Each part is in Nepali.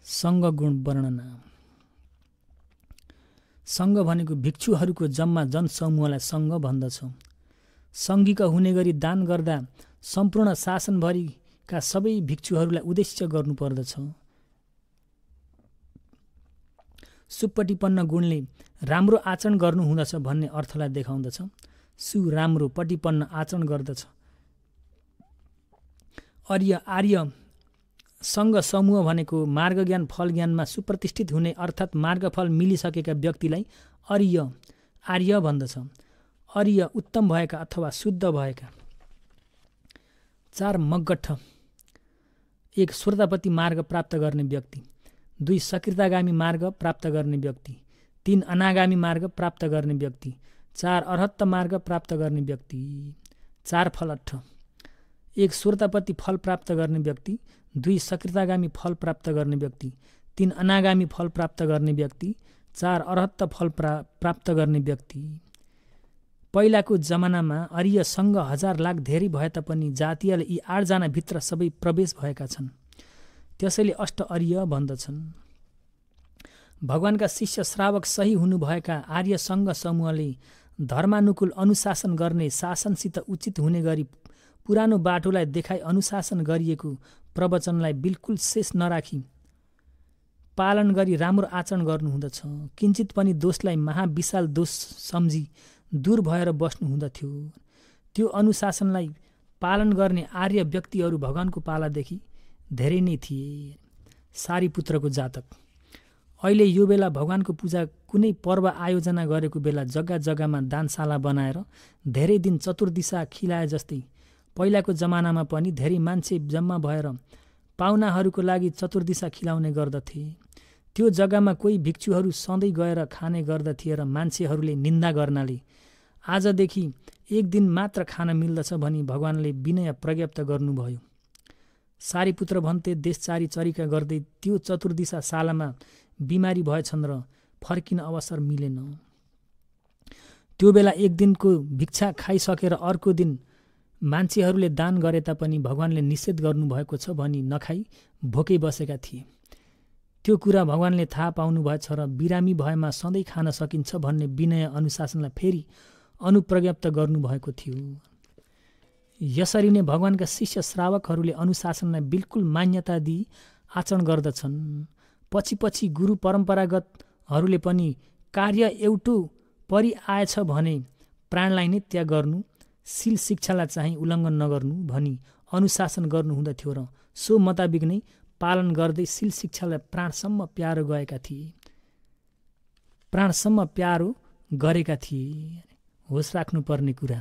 सङ्घ गुण वर्णन। सङ्घ भनेको भिक्षुहरूको जम्मा जनसमूहलाई सङ्घ भन्दछौँ। सङ्घीक हुने गरी दान गर्दा सम्पूर्ण शासनभरिका सबै भिक्षुहरूलाई उद्देश्य गर्नुपर्दछ। सुपटिपन्न गुणले राम्रो आचरण गर्नु हुँदछ भन्ने अर्थलाई देखाउँदछ। सु राम्रो, पटिपन्न आचरण गर्दछ। आर्य सङ्घ समूह भनेको मार्ग ज्ञान फल ज्ञानमा सुप्रतिष्ठित हुने अर्थात् मार्गफल मिलिसकेका व्यक्तिलाई आर्य भन्दछ। आर्य उत्तम भएका अथवा शुद्ध भएका। 4 मग्गठ 1 श्रोतापति मार्ग प्राप्त गर्ने व्यक्ति। 2 सकृतागामी मार्ग प्राप्त गर्ने व्यक्ति। 3 अनागामी मार्ग प्राप्त गर्ने व्यक्ति। 4 अरहत्त मार्ग प्राप्त गर्ने व्यक्ति। 4 फलठ 1 श्रोतापति फल प्राप्त गर्ने व्यक्ति। 2 सकृतागामी फल प्राप्त गर्ने व्यक्ति। 3 अनागामी फल प्राप्त गर्ने व्यक्ति। 4 अरहत्त फल प्राप्त गर्ने व्यक्ति। पहिलाको जमानामा आर्य सङ्घ 1000 लाख धेरै भए तापनि जातीयले यी 8 जना भित्र सबै प्रवेश भएका छन्। त्यसैले अष्ट आर्य भन्दछन्। भगवानका शिष्य श्रावक सही हुनुभएका आर्य सङ्घ समूहले धर्मानुकूल अनुशासन गर्ने, शासनसित उचित हुने गरी पुरानो बाटोलाई देखाई अनुशासन गरिएको प्रवचनलाई बिल्कुल शेष नराखी पालन गरी राम्रो आचरण गर्नुहुँदछ। किञ्चित पनि दोषलाई महाविशाल दोष सम्झी दूर भएर बस्नु हुँदथ्यो। त्यो अनुशासनलाई पालन गर्ने आर्य व्यक्तिहरू भगवानको पालादेखि धेरै नै थिए। सारीपुत्रको जातक। अहिले यो बेला भगवानको पूजा कुनै पर्व आयोजना गरेको बेला जग्गा जग्गामा दानशाला बनाएर धेरै दिन चतुर्दिशा खिलाए जस्तै पहिलाको जमानामा पनि धेरै मान्छे जम्मा भएर पाहुनाहरूको लागि चतुर्दिशा खिलाउने गर्दथे। त्यो जग्गामा कोही भिक्षुहरू सधैँ गएर खाने गर्दथे र मान्छेहरूले निन्दा गर्नाले आजदेखि 1 दिन मात्र खान मिल्दछ भनी भगवानले विनय प्रज्ञप्त गर्नुभयो। सारीपुत्र भन्ते देशचारी चरिका गर्दै त्यो चतुर्दिशा शालामा बिमारी भएछन् र फर्किन अवसर मिलेन। त्यो बेला 1 दिनको भिक्षा खाइसकेर अर्को दिन मान्छेहरूले दान गरे तापनि भगवानले निषेध गर्नुभएको छ भनी नखाई भोकै बसेका थिए। त्यो कुरा भगवानले थाहा पाउनुभएछ र बिरामी भएमा सधैँ खान सकिन्छ भन्ने विनय अनुशासनलाई फेरि अनुप्रज्ञप्त गर्नुभएको थियो। यसरी नै भगवानका शिष्य श्रावकहरूले अनुशासनलाई बिल्कुल मान्यता दिई आचरण गर्दछन्। पछि गुरु परम्परागतहरूले पनि कार्य एउटो परिआएछ भने प्राणलाई नै त्याग गर्नु, शील शिक्षालाई चाहिँ उल्लङ्घन नगर्नु भनी अनुशासन गर्नुहुँदथ्यो र सो मुताबिक नै पालन गर्दै शील शिक्षालाई प्राणसम्म प्यारो गरेका थिए। होस राख्नुपर्ने कुरा।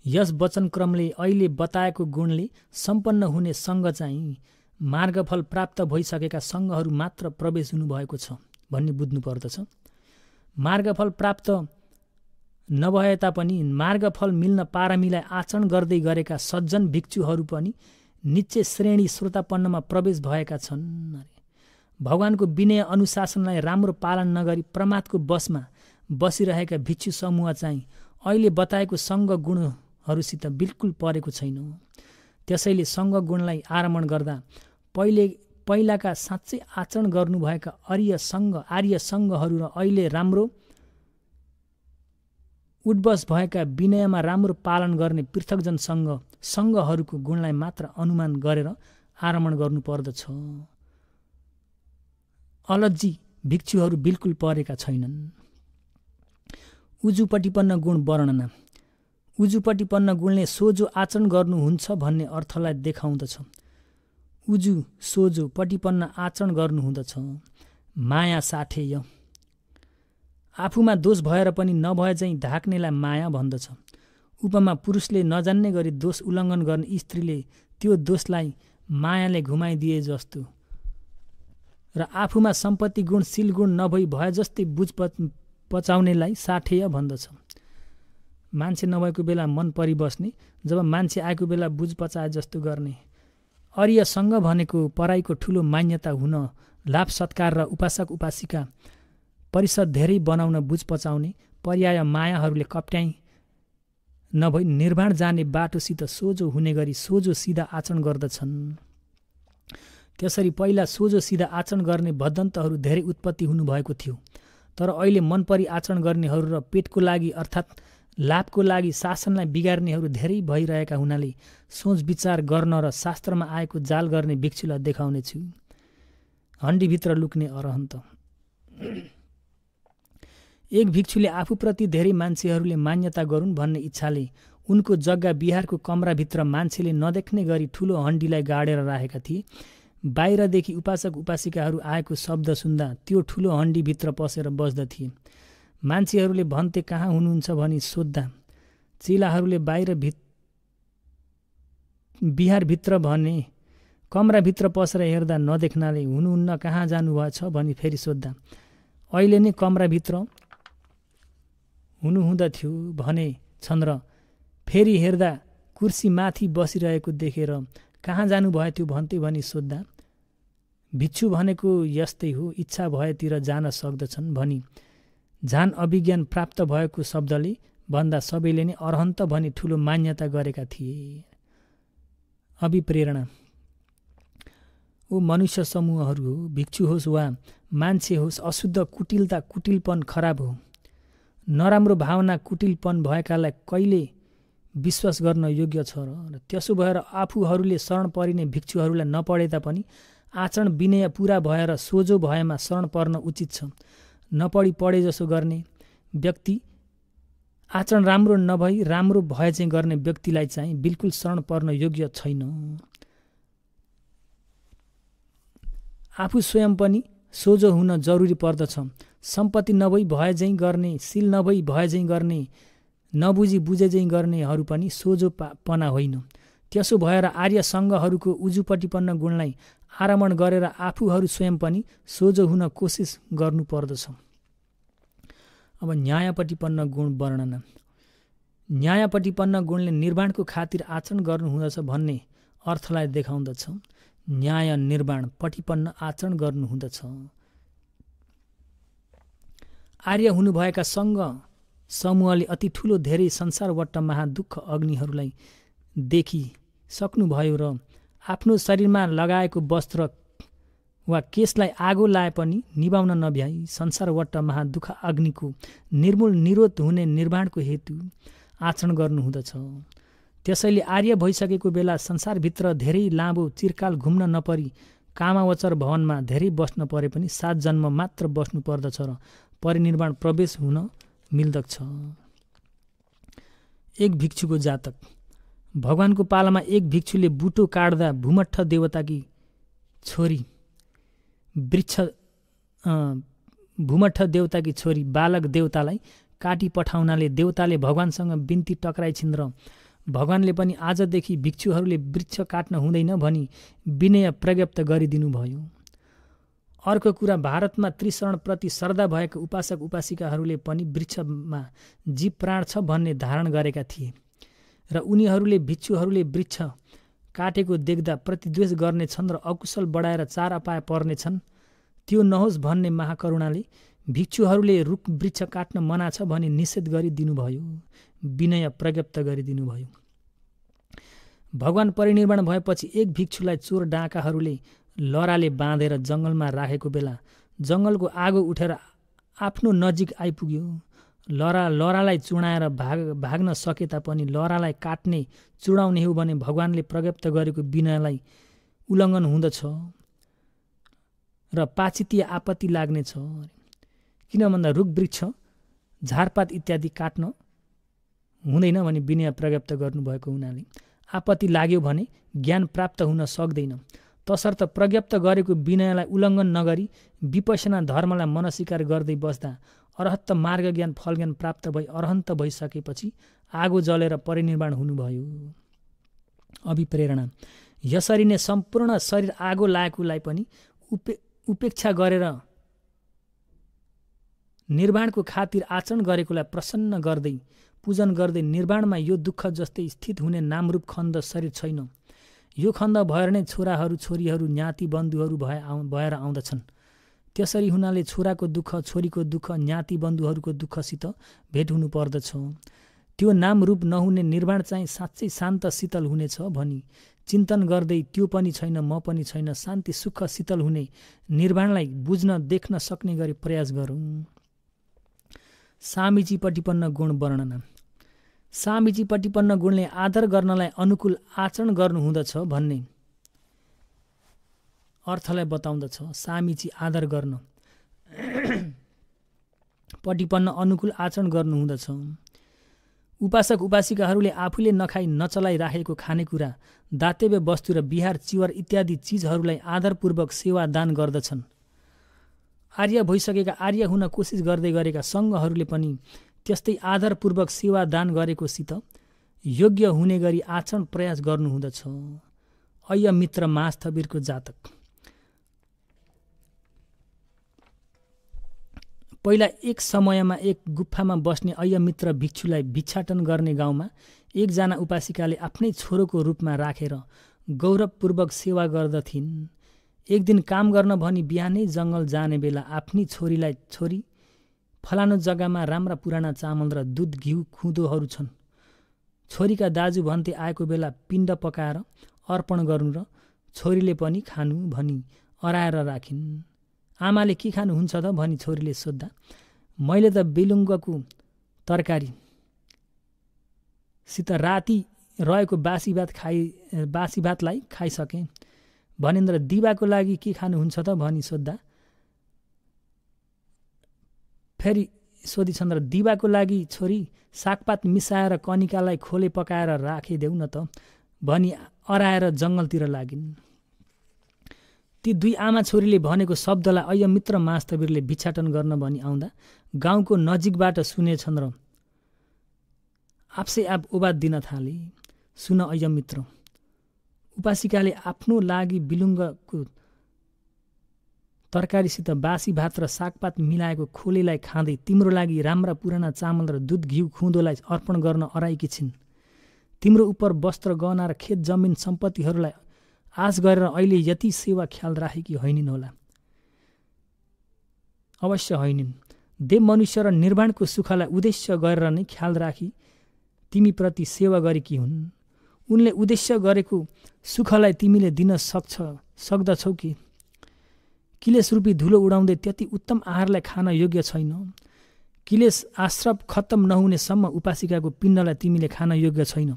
यस वचनक्रमले अहिले बताएको गुणले सम्पन्न हुने सङ्घ चाहिँ मार्गफल प्राप्त भइसकेका सङ्घहरू मात्र प्रवेश हुनुभएको छ भन्ने बुझ्नुपर्दछ। मार्गफल प्राप्त नभए तापनि मार्गफल मिल्न पारमीलाई आचरण गर्दै गरेका सज्जन भिक्षुहरू पनि निश्चय श्रेणी श्रोतापन्नमा प्रवेश भएका छन्। भगवानको विनय अनुशासनलाई राम्रो पालन नगरी प्रमादको बसमा बसिरहेका भिक्षु समूह चाहिँ अहिले बताएको सङ्घ गुणहरूसित बिल्कुल परेको छैन। त्यसैले सङ्घ गुणलाई आरमण गर्दा पहिलाका साँच्चै आचरण गर्नुभएका आर्य सङ्घहरू र अहिले राम्रो उद्वस भएका विनयमा राम्रो पालन गर्ने पृथकजन सङ्घहरूको गुणलाई मात्र अनुमान गरेर आरमण गर्नुपर्दछ। अलज्जी भिक्षुहरू बिल्कुल परेका छैनन्। उजुपटिपन्न गुण वर्णना। उजुपटिपन्न गुणले सोझो आचरण गर्नुहुन्छ भन्ने अर्थलाई देखाउँदछ। उजु सोझो, पटिपन्न आचरण गर्नुहुँदछ। माया साठेय। आफूमा दोष भएर पनि नभए चाहिँ ढाक्नेलाई माया भन्दछ। उपमा पुरुषले नजान्ने गरी दोष उल्लङ्घन गर्ने स्त्रीले त्यो दोषलाई मायाले घुमाइदिए जस्तो र आफूमा सम्पत्ति गुण शील गुण नभई भए जस्तै बुझ पचाउनेलाई साठेय भन्दछ। मान्छे नभएको बेला मन परिबस्ने, जब मान्छे आएको बेला बुझ पचाए जस्तो गर्ने। आर्य सङ्घ भनेको पराईको ठुलो मान्यता हुन, लाभ सत्कार र उपासक उपासिका परिषद धेरै बनाउन बुझ पचाउने, पर्याय मायाहरूले कप्ट्याइ नभई निर्वाण जाने बाटोसित सोझो हुने गरी सोझो सिधा आचरण गर्दछन्। त्यसरी पहिला सोझो सिधा आचरण गर्ने बद्धन्तहरू धेरै उत्पत्ति हुनुभएको थियो, तर अहिले मनपरी आचरण गर्नेहरू र पेटको लागि अर्थात् लाभको लागि शासनलाई बिगार्नेहरू धेरै भइरहेका हुनाले सोच विचार गर्न र शास्त्रमा आएको जाल गर्ने भिक्षुलाई देखाउनेछु। हन्डीभित्र लुक्ने अरहन्त। एक भिक्षुले आफूप्रति धेरै मान्छेहरूले मान्यता गरून् भन्ने इच्छाले उनको जग्गा बिहारको कमराभित्र मान्छेले नदेख्ने गरी ठुलो हन्डीलाई गाडेर राखेका थिए। बाहिरदेखि उपासक उपासिकाहरू आएको शब्द सुन्दा त्यो ठुलो हन्डीभित्र पसेर बस्दथे। मान्छेहरूले भन्थे कहाँ हुनुहुन्छ भनी सोद्धा चेलाहरूले बिहारभित्र भने कमराभित्र पसेर हेर्दा नदेख्नाले हुनुहुन्न कहाँ जानुभएछ भनी फेरि सोद्धा अहिले नै कमराभित्र हुनुहुँदथ्यो भने छन् र फेरि हेर्दा कुर्सी माथि बसिरहेको देखेर कहाँ जानुभयो त्यो भन्थे भनी सोद्धा भिक्षु भनेको यस्तै हो, इच्छा भएतिर जान सक्दछन् भनी झ्यान अभिज्ञान प्राप्त भएको शब्दले भन्दा सबैले नै अरहन्त भनी ठुलो मान्यता गरेका थिए। अभिप्रेरणा। ओ मनुष्य समूहहरू हो, भिक्षु होस् वा मान्छे होस्, अशुद्ध कुटिलता कुटिलपन खराब हो। नराम्रो भावना कुटिलपन भएकालाई कहिले विश्वास गर्न योग्य छ र त्यसो भएर आफूहरूले शरण परिने भिक्षुहरूलाई नपढे तापनि आचरण विनय पुरा भएर सोझो भएमा शरण पर्न उचित छ। नपढी पढे जसो गर्ने व्यक्ति, आचरण राम्रो नभई राम्रो भए चाहिँ गर्ने व्यक्तिलाई चाहिँ बिल्कुल शरण पर्न योग्य छैन। आफू स्वयं पनि सोझो हुन जरुरी पर्दछ। सम्पत्ति नभई भए चाहिँ गर्ने, सिल नभई भए चाहिँ गर्ने, नबुझी बुझे चाहिँ गर्नेहरू पनि सोझो पना होइन। त्यसो भएर आर्य सङ्घहरूको उजुपट्टिपन्न गुणलाई आरमण गरेर आफूहरू स्वयं पनि सोझो हुन कोसिस गर्नु पर्दछ। अब न्यायपट्टिपन्न गुण वर्णन। न्यायपट्टिपन्न गुणले निर्माणको खातिर आचरण गर्नुहुँदछ भन्ने अर्थलाई देखाउँदछ। न्याय निर्माण पट्टिपन्न आचरण गर्नुहुँदछ। आर्य हुनुभएका सङ्घ समूहले अति ठुलो धेरै संसारवट्ट महादुःख अग्निहरूलाई देखिसक्नुभयो र आफ्नो शरीरमा लगाएको वस्त्र वा केसलाई आगो लाए पनि निभाउन नभ्याई संसारवट्ट महादुःख अग्निको निर्मूल निरोध हुने निर्माणको हेतु आचरण गर्नुहुँदछ। त्यसैले आर्य भइसकेको बेला संसारभित्र धेरै लामो चिरकाल घुम्न नपरी कामावचर भवनमा धेरै बस्न परे पनि 7 जन्म मात्र बस्नु पर्दछ र परिनिर्वाण प्रवेश हुन मिल्दछ। एक भिक्षुको जातक। भगवानको पालामा एक भिक्षुले बुटो काट्दा भूमठ देवताकी छोरी बालक देवतालाई काटी पठाउनाले देवताले भगवानसँग बिन्ती टक्राइछिन् र भगवानले पनि आजदेखि भिक्षुहरूले वृक्ष काट्न हुँदैन भनी विनय प्रज्ञप्त गरिदिनु भयो। अर्को कुरा, भारतमा त्रिशरणप्रति श्रद्धा भएका उपासक उपासिकाहरूले पनि वृक्षमा जीव प्राण छ भन्ने धारण गरेका थिए र उनीहरूले भिक्षुहरूले वृक्ष काटेको देख्दा प्रतिद्वेष गर्नेछन् र अकुशल बढाएर 4 अपाय पर्नेछन्। त्यो नहोस् भन्ने महाकरुणाले भिक्षुहरूले रुख वृक्ष काट्न मना छ भनी निषेध गरिदिनुभयो, विनय प्रज्ञप्त गरिदिनुभयो। भगवान परिनिर्वाण भएपछि एक भिक्षुलाई चोर डाँकाहरूले लराले बाँधेर जङ्गलमा राखेको बेला जङ्गलको आगो उठेर आफ्नो नजिक आइपुग्यो। लरालाई चुडाएर भाग्न सके तापनि लरालाई काट्ने चुडाउने हो भने भगवानले प्रज्ञप्त गरेको विनयलाई उल्लङ्घन हुँदछ र पाचितीय आपत्ति लाग्नेछ। किन भन्दा रुख वृक्ष झारपात इत्यादि काट्न हुँदैन भने विनय प्रज्ञप्त गर्नुभएको हुनाले आपत्ति लाग्यो भने ज्ञान प्राप्त हुन सक्दैन। तसर्थ प्रज्ञप्त गरेको विनयलाई उल्लङ्घन नगरी विपश्यना धर्मलाई मनस्वीकार गर्दै बस्दा अरहत्त मार्ग ज्ञान फल ज्ञान प्राप्त भई अरहन्त भइसकेपछि आगो जलेर परिनिर्वाण हुनुभयो। अभिप्रेरणा। यसरी नै सम्पूर्ण शरीर आगो लागेकोलाई पनि उपेक्षा गरेर निर्वाणको खातिर आचरण गरेकोलाई प्रसन्न गर्दै पूजन गर्दै निर्वाणमा यो दुःख जस्तै स्थित हुने नामरूप खण्ड शरीर छैन। यो खण्ड भएर नै छोराहरू छोरीहरू ज्ञाति बन्धुहरू भएर आउँदछन्। त्यसरी हुनाले छोराको दुःख छोरीको दुःख ज्ञाति बन्धुहरूको दुःखसित भेट हुनु पर्दछ। त्यो नाम रूप नहुने निर्वाण चाहिँ साँच्चै शान्त शीतल हुनेछ भनी चिन्तन गर्दै त्यो पनि छैन म पनि छैन, शान्ति सुख शीतल हुने निर्वाणलाई बुझ्न देख्न सक्ने गरी प्रयास गरौँ। सामीजी प्रतिपन्न गुण वर्णना। सामीजी प्रतिपन्न गुणले आदर गर्नलाई अनुकूल आचरण गर्नुहुँदछ भन्ने अर्थलाई बताउँदछ। सामीजी आदर गर्न प्रतिपन्न अनुकूल आचरण गर्नुहुँदछ। उपासक उपासिकाहरूले आफूले नखाई नचलाइराखेको खानेकुरा, दातव्य वस्तु र बिहार चिवर इत्यादि चिजहरूलाई आदरपूर्वक सेवा दान गर्दछन्। आर्य भइसकेका आर्य हुन कोसिस गर्दै गरेका सङ्घहरूले पनि त्यस्तै आदरपूर्वक सेवा दान गरेकोसित योग्य हुने गरी आचरण प्रयास गर्नुहुँदछ। अय्यमित्र मास्थविरको जातक। पहिला एक समयमा एक गुफामा बस्ने अय्यमित्र भिक्षुलाई भिक्षाटन गर्ने गाउँमा एकजना उपासिकाले आफ्नै छोरोको रूपमा राखेर गौरवपूर्वक सेवा गर्दथिन्। एक दिन काम गर्न भनी बिहानै जङ्गल जाने बेला आफ्नी छोरीलाई, छोरी फलानु जग्गामा राम्रा पुराना चामल र दुध घिउ खुँदोहरू छन्, छोरीका दाजु भन्ते आएको बेला पिण्ड पकाएर अर्पण गर्नु र छोरीले पनि खानु भनी अराएर राखिन्। आमाले के खानुहुन्छ त भनी छोरीले सोद्धा, मैले त बेलुङ्गको तरकारी सित राति रहेको बासी भातलाई खाइसकेँ। भनेन्द्र दिवाको लागि के खानुहुन्छ त भनी सोद्धा, फेरि सोधिछन् र दिवाको लागि छोरी सागपात मिसाएर कनिकालाई खोले पकाएर राखिदेऊ न त भनी अराएर जङ्गलतिर लागिन्। ती दुई आमा छोरीले भनेको शब्दलाई अय्यमित्र मास्थविरले भिक्षाटन गर्न भनी आउँदा गाउँको नजिकबाट सुनेछन् र आफसे आप ओबाद दिन थाले। सुन अय्यमित्र, उपासिकाले आफ्नो लागि बिलुङ्गको तरकारीसित बासी भात र सागपात मिलाएको खोलेलाई खाँदै तिम्रो लागि राम्रा पुराना चामल र दुध घिउ खुँदोलाई अर्पण गर्न अराएकी छिन्। तिम्रो उपर वस्त्र गहना र खेत जमिन सम्पत्तिहरूलाई आश गरेर अहिले यति सेवा ख्याल राखेकी होइनिन् होला। अवश्य होइनिन्। देव मनुष्य र निर्वाणको सुखलाई उद्देश्य गरेर नै ख्याल राखी तिमीप्रति सेवा गरेकी हुन्। उनले उद्देश्य गरेको सुखलाई तिमीले दिन सक्दछौ कि? किलेश रूपी धुलो उडाउँदै त्यति उत्तम आहारलाई खान योग्य छैन। किलेश आश्रव खत्तम नहुनेसम्म उपासिकाको पिण्डलाई तिमीले खान योग्य छैन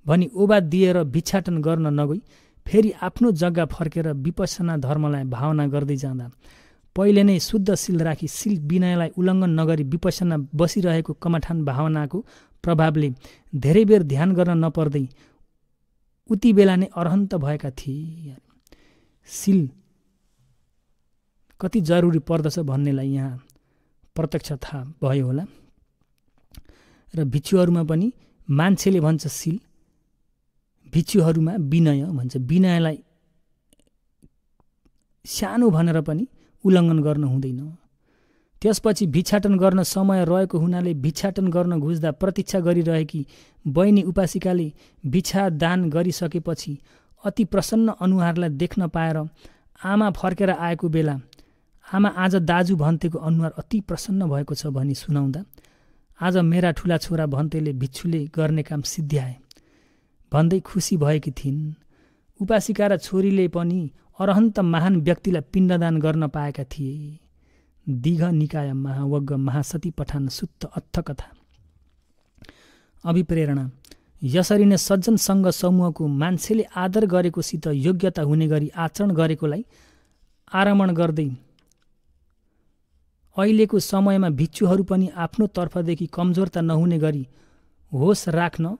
भनी ओबाद दिएर भिक्षाटन गर्न नगई फेरि आफ्नो जग्गा फर्केर विपස්සना धर्मलाई भावना गर्दै जाँदा पहिले नै शुद्ध शील राखी शील विनयलाई उल्लङ्घन नगरी विपස්සना बसिरहेको कमठान भावनाको प्रभावले धेरै बेर ध्यान गर्न नपर्दै उति बेला नै अरहन्त भएका थिए। शील कति जरुरी पर्दछ भन्नेलाई यहाँ प्रत्यक्ष थाहा भयो होला। र भिक्षुहरूमा पनि मान्छेले भन्छ शील, भिक्षुहरूमा विनय भन्छ। विनयलाई सानो भनेर पनि उल्लङ्घन गर्न हुँदैन। त्यसपछि भिक्षाटन गर्न समय रहेको हुनाले भिक्षाटन गर्न घुस्दा प्रतीक्षा गरिरहेकी बहिनी उपासिकाले भिक्षा दान गरिसकेपछि अति प्रसन्न अनुहारलाई देख्न पाएर आमा फर्केर आएको बेला आमा आज दाजु भन्तेको अनुहार अति प्रसन्न भएको छ भनी सुनाउँदा आज मेरा ठुला छोरा भन्तेले भिक्षुले गर्ने काम सिद्ध्याए भन्दै खुसी भएकी थिइन्। उपासिका र छोरीले पनि अरहन्त महान व्यक्तिलाई पिण्डदान गर्न पाएका थिए। दीघ निकाय महावग्ग महासती पठान सुत्त अत्थ कथा। अभिप्रेरणा। यसरी नै सज्जन सङ्घ समूहको मान्छेले आदर गरेकोसित योग्यता हुने गरी आचरण गरेकोलाई आरमण गर्दै अहिलेको समयमा भिक्षुहरू पनि आफ्नो तर्फदेखि कमजोरता नहुने गरी होस राख्न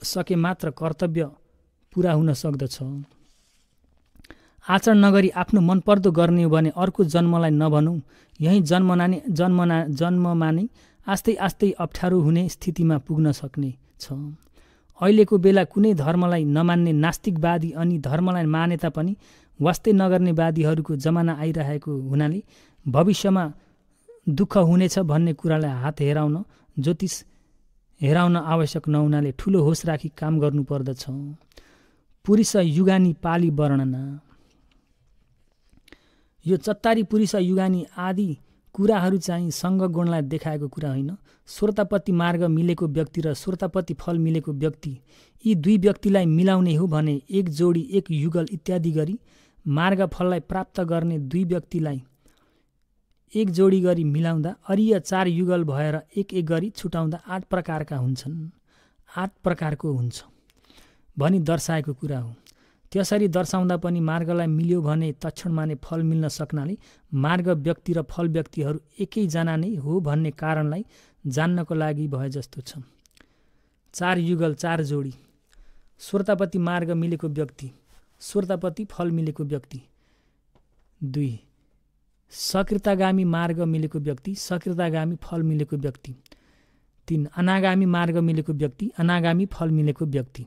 सके मात्र कर्तव्य पुरा हुन सक्दछ। आचरण नगरी आफ्नो मनपर्दो गर्ने हो भने अर्को जन्मलाई नभनौँ, यही जन्ममा नै आस्ते आस्ते अप्ठ्यारो हुने स्थितिमा पुग्न सक्ने छ। अहिलेको बेला कुनै धर्मलाई नमान्ने नास्तिकवादी अनि धर्मलाई मान्यता पनि वास्तै नगर्ने वादीहरूको जमाना आइरहेको हुनाले भविष्यमा दुःख हुनेछ भन्ने कुरालाई हात हेराउन ज्योतिष हेराउन आवश्यक नहुनाले ठुलो होस राखी काम गर्नुपर्दछ। पुरुष युगानी पाली वर्णना। यो चत्तारी पुरुष युगानी आदि कुराहरू चाहिँ सङ्ग गुणलाई देखाएको कुरा होइन। श्रोतापति मार्ग मिलेको व्यक्ति र श्रोतापति फल मिलेको व्यक्ति, यी दुई व्यक्तिलाई मिलाउने हो भने एक जोडी, एक युगल इत्यादि गरी मार्ग फललाई प्राप्त गर्ने दुई व्यक्तिलाई एक जोडी गरी मिलाउँदा अरिय 4 युगल भएर एक एक गरी छुटाउँदा 8 प्रकारका हुन्छन्, 8 प्रकारको हुन्छ भनी दर्शाएको कुरा हो। त्यसरी दर्शाउँदा पनि मार्गलाई मिल्यो भने तक्षणमा नै फल मिल्न सक्नाले मार्ग व्यक्ति र फल व्यक्तिहरू एकैजना नै हो भन्ने कारणलाई जान्नको लागि भए जस्तो छ। 4 युगल 4 जोडी, श्रोतापति मार्ग मिलेको व्यक्ति, श्रोतापति फल मिलेको व्यक्ति। 2 सकृतागामी मार्ग मिलेको व्यक्ति, सकृतागामी फल मिलेको व्यक्ति। 3 अनागामी मार्ग मिलेको व्यक्ति, अनागामी फल मिलेको व्यक्ति।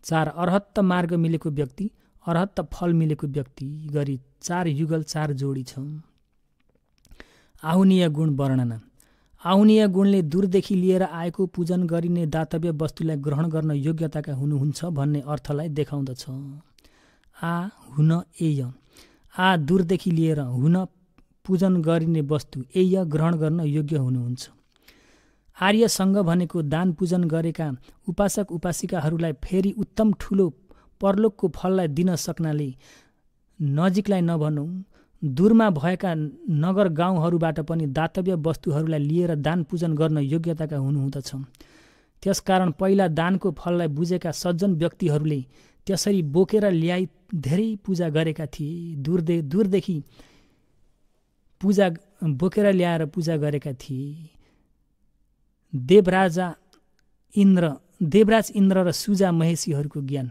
4 अरहत्त मार्ग मिलेको व्यक्ति, अरहत्त फल मिलेको व्यक्ति गरी 4 युगल 4 जोडी छ। आहुनीय गुण वर्णना। आहुनीय गुणले दूरदेखि लिएर आएको पूजन गरिने दातव्य वस्तुलाई ग्रहण गर्न योग्यताका हुनुहुन्छ भन्ने अर्थलाई देखाउँदछ। आ हुन एय, आ दूरदेखि लिएर, हुन पूजन गरिने वस्तु, एय ग्रहण गर्न योग्य हुनुहुन्छ। आर्यसँग भनेको दान पूजन गरेका उपासक उपासिकाहरूलाई फेरि उत्तम ठुलो परलोकको फललाई दिन सक्नाले नजिकलाई नभनौँ, दूरमा भएका नगर गाउँहरूबाट पनि दातव्य वस्तुहरूलाई लिएर दान पूजन गर्न योग्यताका हुनुहुँदछ। त्यसकारण पहिला दानको फललाई बुझेका सज्जन व्यक्तिहरूले त्यसरी बोकेर ल्याई धेरै पूजा गरेका थिए। दूरदेखि पूजा बोकेर ल्याएर पूजा गरेका थिए। देवराज इन्द्र र सुजा महेशीहरूको ज्ञान।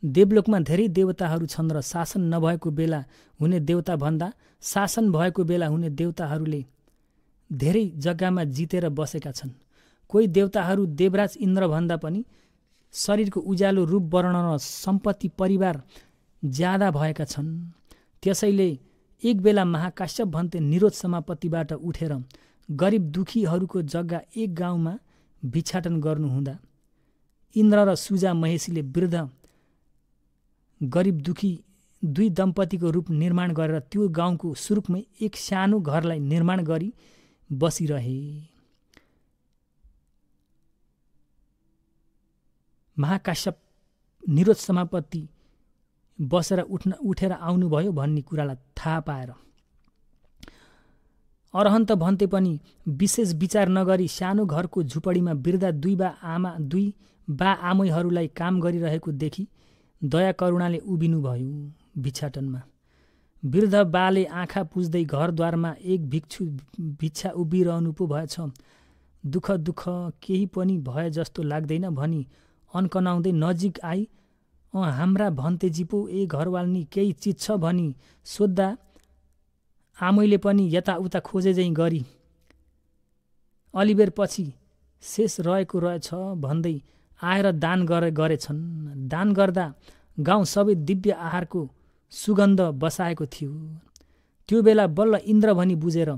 देवलोकमा धेरै देवताहरू छन् र शासन नभएको बेला हुने देवता भन्दा शासन भएको बेला हुने देवताहरूले धेरै जग्गामा जितेर बसेका छन्। कोही देवताहरू देवराज इन्द्र भन्दा पनि शरीरको उज्यालो रूप वर्ण र सम्पत्ति परिवार ज्यादा भएका छन्। त्यसैले एक बेला महाकाश्यप भन्ते निरोध समापत्तिबाट उठेर गरिब दुखीहरूको जग्गा एक गाउँमा भिक्षाटन गर्नुहुँदा इन्द्र र सुजा महेशीले वृद्ध गरिब दुखी दुई दम्पतिको रूप निर्माण गरेर त्यो गाउँको सुरुकमै एक सानो घरलाई निर्माण गरी बसिरहे। महाकाश्यप निरोध समापत्ति बसेर उठेर आउनुभयो भन्ने कुरालाई थाहा पाएर अरहन्त भन्ते पनि विशेष विचार नगरी सानो घरको झुपडीमा वृद्ध दुई बा आमैहरूलाई काम गरिरहेको देखि दया करुणाले उभिनु भयो भिक्षाटनमा। वृद्ध बाले आँखा पुज्दै घरद्वारमा एक भिक्षा उभिरहनु पो भएछ। दुःख केही पनि भए जस्तो लाग्दैन भनी अन्कनाउँदै नजिक आई हाम्रा भन्तेजी पो ए घरवाल्नी केही चिज छ भनी सोद्धा आमैले पनि यताउता खोजे झैँ गरी अलिबेर पछि शेष रहेको रहेछ भन्दै आएर दान गरेछन्। दान गर्दा गाउँ सबै दिव्य आहारको सुगन्ध बसाएको थियो। त्यो बेला बल्ल इन्द्र भनी बुझेर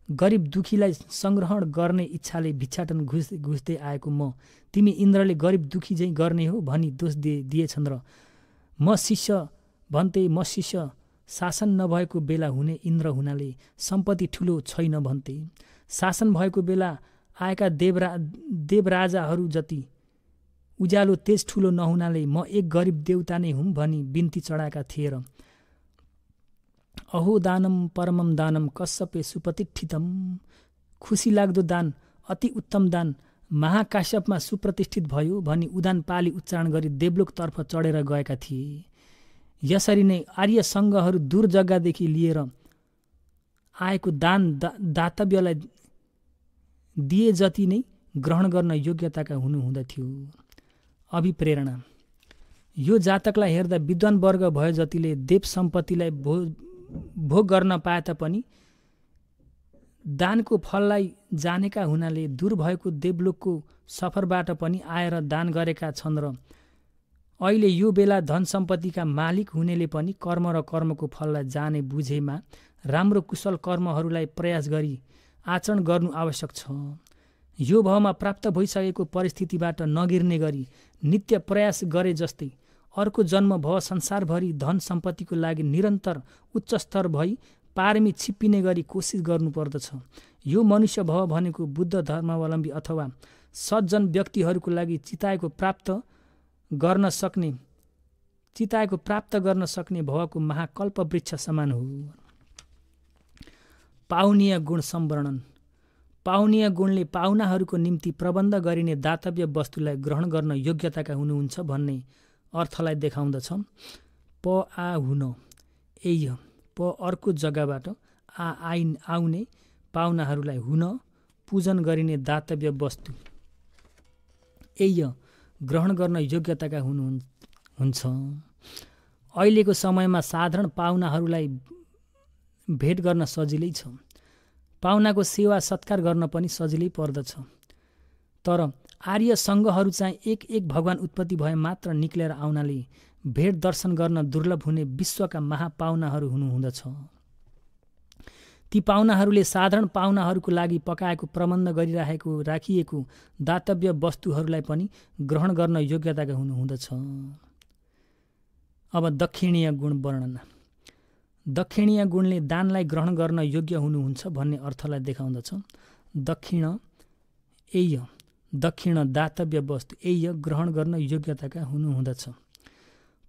गरिब दुखीलाई संग्रहण गर्ने इच्छाले भिक्षाटन घुस्दै आएको म तिमी इन्द्रले गरिब दुखी झैँ गर्ने हो भनी दोष दिएछन् र म शिष्य शासन नभएको बेला हुने इन्द्र हुनाले सम्पत्ति ठुलो छैन भन्थे। शासन भएको बेला आएका देवराजाहरू जति उज्यालो तेज ठुलो नहुनाले म एक गरिब देवता नै हुँ भनी बिन्ती चढाएका थिए र अहो दानम परमम दानम कश्यपे सुप्रतिष्ठितम, खुसी लाग्दो दान, अति उत्तम दान महाकाश्यपमा सुप्रतिष्ठित भयो भनी उदान पाली उच्चारण गरी देवलोकतर्फ चढेर गएका थिए। यसरी नै आर्य सङ्घहरू दूर जग्गादेखि लिएर आएको दातव्यलाई दिए जति नै ग्रहण गर्न योग्यताका हुनुहुँदथ्यो। अभिप्रेरणा। यो जातकलाई हेर्दा विद्वान वर्ग भए जतिले देव सम्पत्तिलाई भोग गर्न पाए तापनि दानको फललाई जानेका हुनाले दूर भएको देवलोकको सफरबाट पनि आएर दान गरेका छन् र अहिले यो बेला धन सम्पत्तिका मालिक हुनेले पनि कर्म र कर्मको फललाई जाने बुझेमा राम्रो कुशल कर्महरूलाई प्रयास गरी आचरण गर्नु आवश्यक छ। यो भावमा प्राप्त भइसकेको परिस्थितिबाट नगिर्ने गरी नित्य प्रयास गरे जस्तै अर्को जन्म भव संसारभरि धन सम्पत्तिको लागि निरन्तर उच्च स्तर भई पारमी छिप्पिने गरी कोसिस गर्नुपर्दछ। यो मनुष्य भव भनेको बुद्ध धर्मावलम्बी अथवा सज्जन व्यक्तिहरूको लागि चिताएको प्राप्त गर्न सक्ने भवको महाकल्प वृक्ष समान हो। पाउनीय गुण सम्वर्णन। पाउनीय गुणले पाहुनाहरूको निम्ति प्रबन्ध गरिने दातव्य वस्तुलाई ग्रहण गर्न योग्यताका हुनुहुन्छ भन्ने अर्थलाई देखाउँदछ। प आ हुन एय प अर्को जग्गाबाट आउने पाहुनाहरूलाई हुन पूजन गरिने दातव्य वस्तु एय ग्रहण गर्न योग्यताका हुन्छ। अहिलेको समयमा साधारण पाहुनाहरूलाई भेट गर्न सजिलै छ। पाहुनाको सेवा सत्कार गर्न पनि सजिलै पर्दछ। तर आर्य सङ्घहरू चाहिँ एक भगवान उत्पत्ति भए मात्र निक्लेर आउनाले भेट दर्शन गर्न दुर्लभ हुने विश्वका महापाहुनाहरू हुनुहुँदछ। ती पाहुनाहरूले साधारण पाहुनाहरूको लागि पकाएको प्रबन्ध राखिएको दातव्य वस्तुहरूलाई पनि ग्रहण गर्न योग्यताका हुनुहुँदछ। अब दक्षिणीय गुण वर्णन। दक्षिणीय गुणले दानलाई ग्रहण गर्न योग्य हुनुहुन्छ भन्ने अर्थलाई देखाउँदछ। दक्षिण दातव्य वस्तु एय ग्रहण गर्न योग्यताका हुनुहुँदछ।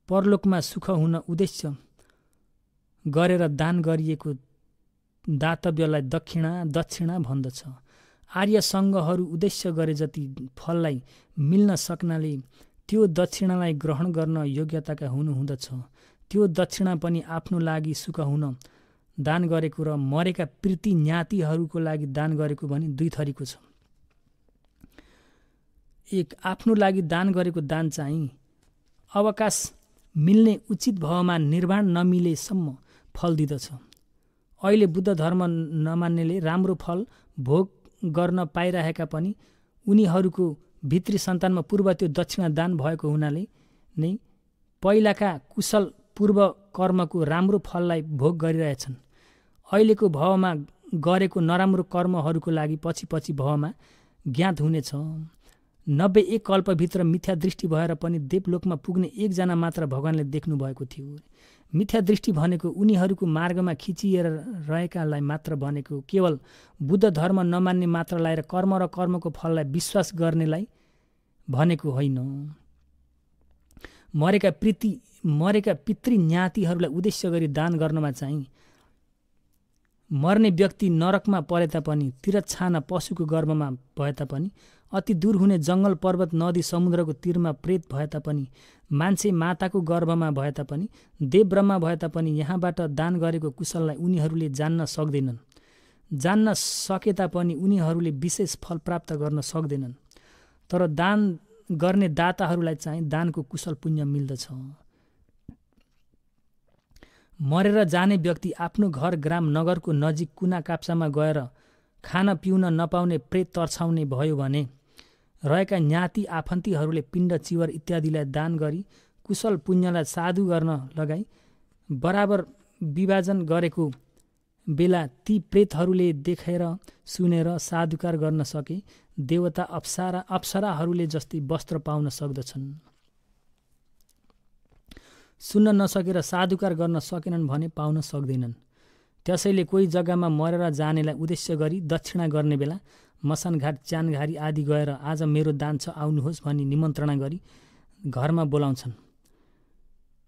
परलोकमा सुख हुन उद्देश्य गरेर दान गरिएको दातव्यलाई दक्षिणा भन्दछ। आर्य सङ्घहरू उद्देश्य गरे जति फललाई मिल्न सक्नाले त्यो दक्षिणालाई ग्रहण गर्न योग्यताका हुनुहुँदछ। त्यो दक्षिणा पनि आफ्नो लागि सुख हुन दान गरेको र मरेका प्रीति ज्ञातिहरूको लागि दान गरेको भनी दुई थरीको छ। एक, आफ्नो लागि दान गरेको दान चाहिँ अवकाश मिल्ने उचित भावमा निर्वाण नमिलेसम्म फल दिँदछ। अहिले बुद्ध धर्म नमान्नेले राम्रो फल भोग गर्न पाइरहेका पनि उनीहरूको भित्री सन्तानमा पूर्व त्यो दक्षिणा दान भएको हुनाले नै पहिलाका कुशल पूर्व कर्मको राम्रो फललाई भोग गरिरहेछन्। अहिलेको भावमा गरेको नराम्रो कर्महरूको लागि पछि भावमा ज्ञात हुनेछ। 91 कल्पभित्र मिथ्या दृष्टि भएर पनि देवलोकमा पुग्ने एकजना मात्र भगवानले देख्नु भएको थियो। मिथ्या दृष्टि भनेको उनीहरूको मार्गमा खिचिएर रहेकालाई मात्र भनेको केवल बुद्ध धर्म नमान्ने मात्रलाई र कर्मको फललाई विश्वास गर्नेलाई भनेको होइन। मरेका पितृ ज्ञातिहरूलाई उद्देश्य गरी दान गर्नमा चाहिँ मर्ने व्यक्ति नरकमा परे तापनि, तिरछाना पशुको गर्भमा भए तापनि, अति दूर हुने जङ्गल पर्वत नदी समुद्रको तीरमा प्रेत भए तापनि, मान्छे माताको गर्भमा भए तापनि, देव ब्रह्मा भए तापनि यहाँबाट दान गरेको कुशललाई उनीहरूले जान्न सक्दैनन्। जान्न सके तापनि उनीहरूले विशेष फल प्राप्त गर्न सक्दैनन्। तर दान गर्ने दाताहरूलाई चाहिँ दानको कुशल पुण्य मिल्दछ। मरेर जाने व्यक्ति आफ्नो घर ग्राम नगरको नजिक कुना काप्चामा गएर खान पिउन नपाउने प्रेत तर्छाउने भयो भने रहेका ज्ञाति आफन्तीहरूले पिण्ड चिवर इत्यादिलाई दान गरी कुशल पुण्यलाई साधु गर्न लगाई बराबर विभाजन गरेको बेला ती प्रेतहरूले देखेर सुनेर साधुकार गर्न सके देवता अप्सराहरूले जस्तै वस्त्र पाउन सक्दछन्। सुन्न नसकेर साधुकार गर्न सकेनन् भने पाउन सक्दैनन्। त्यसैले कोही जग्गामा मरेर जानेलाई उद्देश्य गरी दक्षिणा गर्ने बेला मसानघाट च्यानघारी आदि गएर आज मेरो दान छ आउनुहोस् भनी निमन्त्रणा गरी घरमा बोलाउँछन्।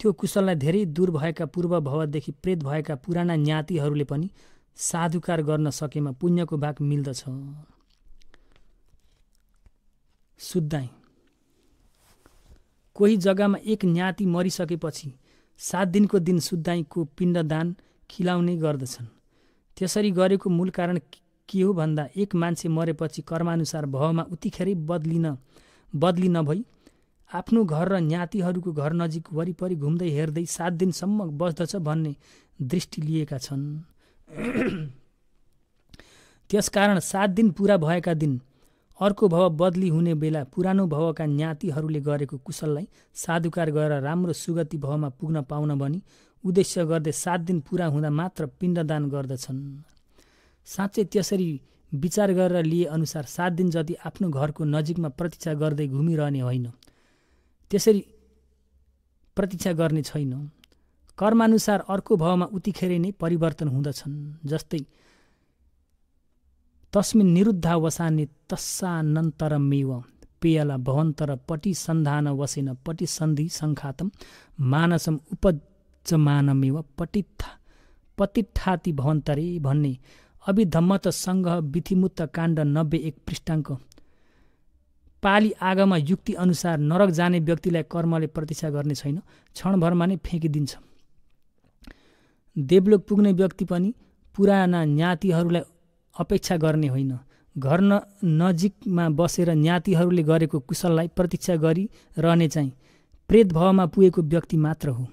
त्यो कुशललाई धेरै दूर भएका पूर्व भवदेखि प्रेत भएका पुराना ज्ञातिहरूले पनि साधुकार गर्न सकेमा पुण्यको भाग मिल्दछ। सुत्दाई। कोही जग्गामा एक ज्ञाति मरिसकेपछि 7 दिनको दिन सुत्दाईको पिण्डदान खिलाउने गर्दछन्। त्यसरी गरेको मूल कारण के हो भन्दा एक मान्छे मरेपछि कर्मानुसार भवमा उतिखेरै बदली नभई आफ्नो घर र ज्ञातिहरूको घर नजिक वरिपरि घुम्दै हेर्दै 7 दिनसम्म बस्दछ भन्ने दृष्टि लिएका छन्। त्यसकारण 7 दिन पुरा भएका दिन अर्को भव बदली हुने बेला पुरानो भवका ज्ञातिहरूले गरेको कुशललाई साधुकार गरेर राम्रो सुगति भवमा पुग्न पाउन भनी उद्देश्य गर्दै 7 दिन पुरा हुँदा मात्र पिण्डदान गर्दछन्। साँच्चै त्यसरी विचार गरेर लिए अनुसार 7 दिन जति आफ्नो घरको नजिकमा प्रतीक्षा गर्दै घुमिरहने होइन, त्यसरी प्रतीक्षा गर्ने छैन। कर्मानुसार अर्को भावमा उतिखेरै नै परिवर्तन हुँदछन्। जस्तै तस्मिन् निरुद्धावसाने तस्सानन्तरमेव पेयला भवन्तर पटिसन्धान वसेन पटिसन्धि सङ्खातम मानसम उपजमानमेव पतिठाति भवन्तरे भन्ने अभिधम्मत सङ्घ विधिमुक्त काण्ड 91 पृष्ठाङ्क पाली आगमा युक्ति अनुसार नरक जाने व्यक्तिलाई कर्मले प्रतीक्षा गर्ने छैन, क्षणभरमा नै फ्याँकिदिन्छ। देवलोक पुग्ने व्यक्ति पनि पुराना ज्ञातिहरूलाई अपेक्षा गर्ने होइन, घर नजिकमा बसेर ज्ञातिहरूले गरेको कुशललाई प्रतीक्षा गरिरहने चाहिँ प्रेत भवमा पुगेको व्यक्ति मात्र हो।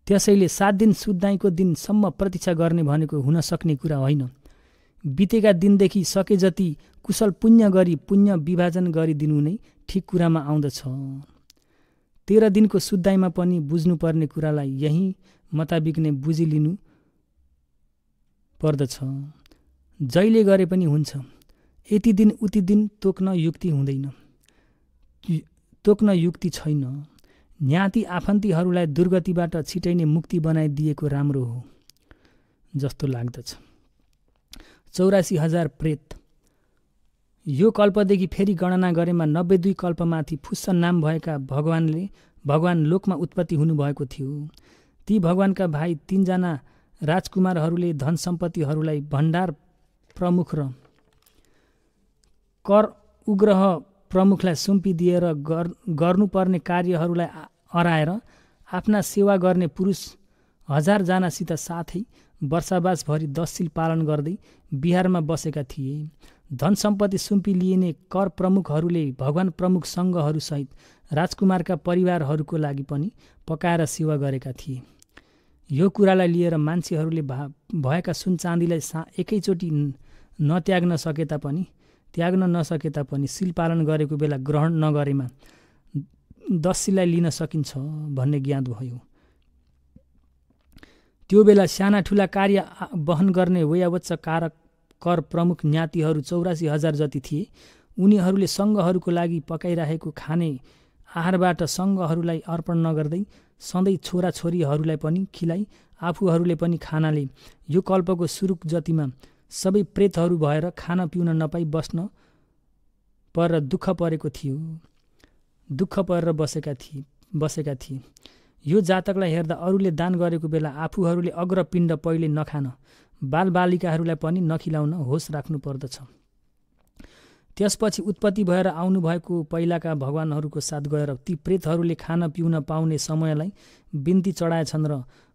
त्यसैले 7 दिन सुत्दाइको दिनसम्म प्रतीक्षा गर्ने भनेको हुन सक्ने कुरा होइन। बितेका दिनदेखि सके जति कुशल पुण्य गरी पुण्य विभाजन गरिदिनु नै ठिक कुरामा आउँदछ। 13 दिनको सुत्दाइमा पनि बुझ्नुपर्ने कुरालाई यही मुताबिक नै बुझिलिनु पर्दछ। जहिले गरे पनि हुन्छ, यति दिन उति दिन तोक्न युक्ति हुँदैन, तोक्न युक्ति छैन। ज्ञाति आफन्तीहरूलाई दुर्गतिबाट छिटै नै मुक्ति बनाइदिएको राम्रो हो जस्तो लाग्दछ। 84,000 प्रेत। यो कल्पदेखि फेरि गणना गरेमा 92 कल्पमाथि फुस्स नाम भएका भगवान लोकमा उत्पत्ति हुनुभएको थियो। ती भगवानका भाइ 3 जना राजकुमारहरूले धन सम्पत्तिहरूलाई भण्डार प्रमुख र कर उग्रह प्रमुखलाई सुम्पिदिएर गर्नुपर्ने कार्यहरूलाई अराएर आफ्ना सेवा गर्ने पुरुष 1000 जनासित साथै वर्षावासभरि 10 शील पालन गर्दै बिहारमा बसेका थिए। धन सम्पत्ति सुम्पी लिइने कर प्रमुखहरूले भगवान प्रमुख सङ्घहरूसहित राजकुमारका परिवारहरूको लागि पनि पकाएर सेवा गरेका थिए। यो कुरालाई लिएर मान्छेहरूले भएका सुन चाँदीलाई एकैचोटि त्याग्न नसके तापनि शील पालन गरेको बेला ग्रहण नगरेमा 10 शीललाई लिन सकिन्छ भन्ने ज्ञात भयो। त्यो बेला साना ठुला कार्य वहन गर्ने वयावच्च कारक कर प्रमुख ज्ञातिहरू 84,000 जति थिए। उनीहरूले सङ्घहरूको लागि पकाइरहेको खाने आहारबाट सङ्घहरूलाई अर्पण नगर्दै सधैँ छोराछोरीहरूलाई पनि खिलाई आफूहरूले पनि खानाले यो कल्पको सुरुक जतिमा सबै प्रेतहरू भएर खान पिउन नपाई बस्न पर दुःख परेको थियो, दुःख परेर बसेका थिए। यो जातकलाई हेर्दा अरूले दान गरेको बेला आफूहरूले अग्रपिण्ड पहिले नखान, बालबालिकाहरूलाई पनि नखिलाउन होस राख्नु पर्दछ। त्यसपछि उत्पत्ति भएर आउनुभएको पहिलाका भगवानहरूको साथ गएर ती प्रेतहरूले खान पिउन पाउने समयलाई बिन्ती चढाएछन् र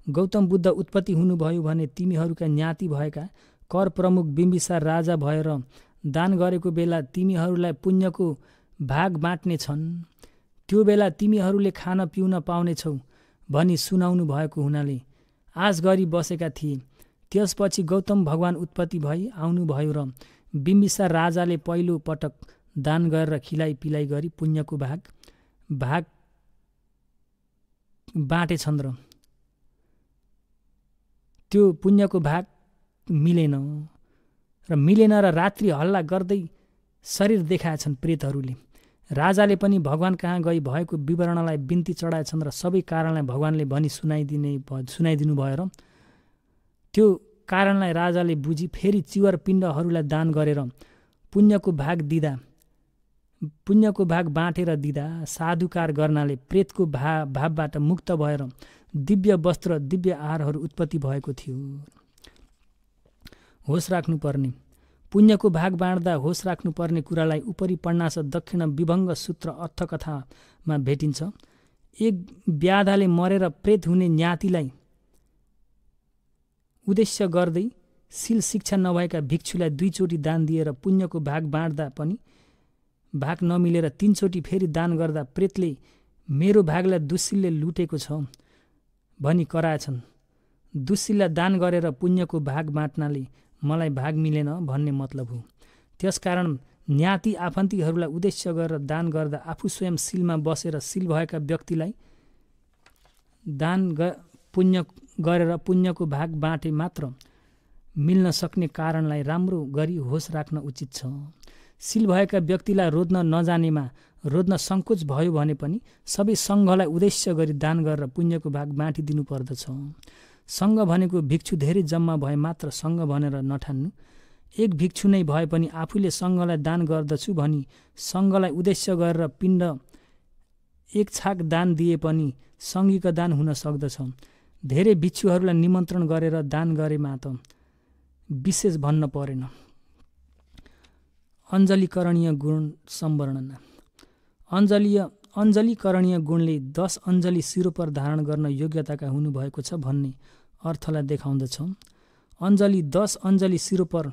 गौतम बुद्ध उत्पत्ति हुनुभयो भने तिमीहरूका ज्ञाति भएका कर प्रमुख बिम्बिसार राजा भएर दान गरेको बेला तिमीहरूलाई पुण्यको भाग बाँट्ने छन्। त्यो बेला तिमीहरूले खान पिउन पाउनेछौ भनी सुनाउनु भएको हुनाले आश गरी बसेका थिए। त्यसपछि गौतम भगवान उत्पत्ति भई आउनुभयो र बिम्बिसार राजाले पहिलो पटक दान गरेर खिलाइ पिलाइ गरी पुण्यको भाग बाँटेछन् र त्यो पुण्यको भाग मिलेन र रात्रि हल्ला गर्दै शरीर देखाएछन् प्रेतहरूले। राजाले पनि भगवान कहाँ गई भएको विवरणलाई बिन्ती चढाएछन् र सबै कारणलाई भगवानले भनी सुनाइदिनु भएर त्यो कारणलाई राजाले बुझी फेरि चिवर पिण्डहरूलाई दान गरेर पुण्यको भाग बाँटेर दिँदा साधुकार गर्नाले प्रेतको भावबाट मुक्त भएर दिव्य वस्त्र दिव्य आहारहरू उत्पत्ति भएको थियो। होस राख्नुपर्ने पुण्यको भाग बाँड्दा होस राख्नुपर्ने कुरालाई उपरि पढ्नास दक्षिण विभङ्ग सूत्र अर्थकथामा भेटिन्छ। एक व्याधाले मरेर प्रेत हुने ज्ञातिलाई उद्देश्य गर्दै शील शिक्षा नभएका भिक्षुलाई 2 चोटि दान दिएर पुण्यको भाग बाँड्दा पनि भाग नमिलेर 3 चोटि फेरि दान गर्दा प्रेतले मेरो भागलाई दुश्शीलले लुटेको छ भनी कराएछन्। दुश्शीललाई दान गरेर पुण्यको भाग बाँट्नाले मलाई भाग मिलेन भन्ने मतलब हो। त्यसकारण ज्ञाति आफन्तीहरूलाई उद्देश्य गरेर दान गर्दा आफू स्वयं शीलमा बसेर शील भएका व्यक्तिलाई दान पुण्य गरेर पुण्यको भाग बाँटे मात्र मिल्न सक्ने कारणलाई राम्रो गरी होस राख्न उचित छ। शील भएका व्यक्तिलाई रोज्न नजानेमा रोज्न सङ्कोच भयो भने पनि सबै सङ्घलाई उद्देश्य गरी दान गरेर पुण्यको भाग बाँटिदिनु पर्दछ। सङ्घ भनेको भिक्षु धेरै जम्मा भए मात्र सङ्घ भनेर नठान्नु। एक भिक्षु नै भए पनि आफूले सङ्घलाई दान गर्दछु भनी सङ्घलाई उद्देश्य गरेर पिण्ड एक छाक दान दिए पनि सङ्घीको दान हुन सक्दछ। धेरै भिक्षुहरूलाई निमन्त्रण गरेर दान गरेमा त विशेष भन्न परेन। अञ्जलीकरणीय गुण सम्वर्णना। अञ्जलीकरणीय गुणले 10 अञ्जली शिरोपर धारण गर्न योग्यताका हुनुभएको छ भन्ने अर्थलाई देखाउँदछ। अञ्जली 10 अञ्जली शिरोपर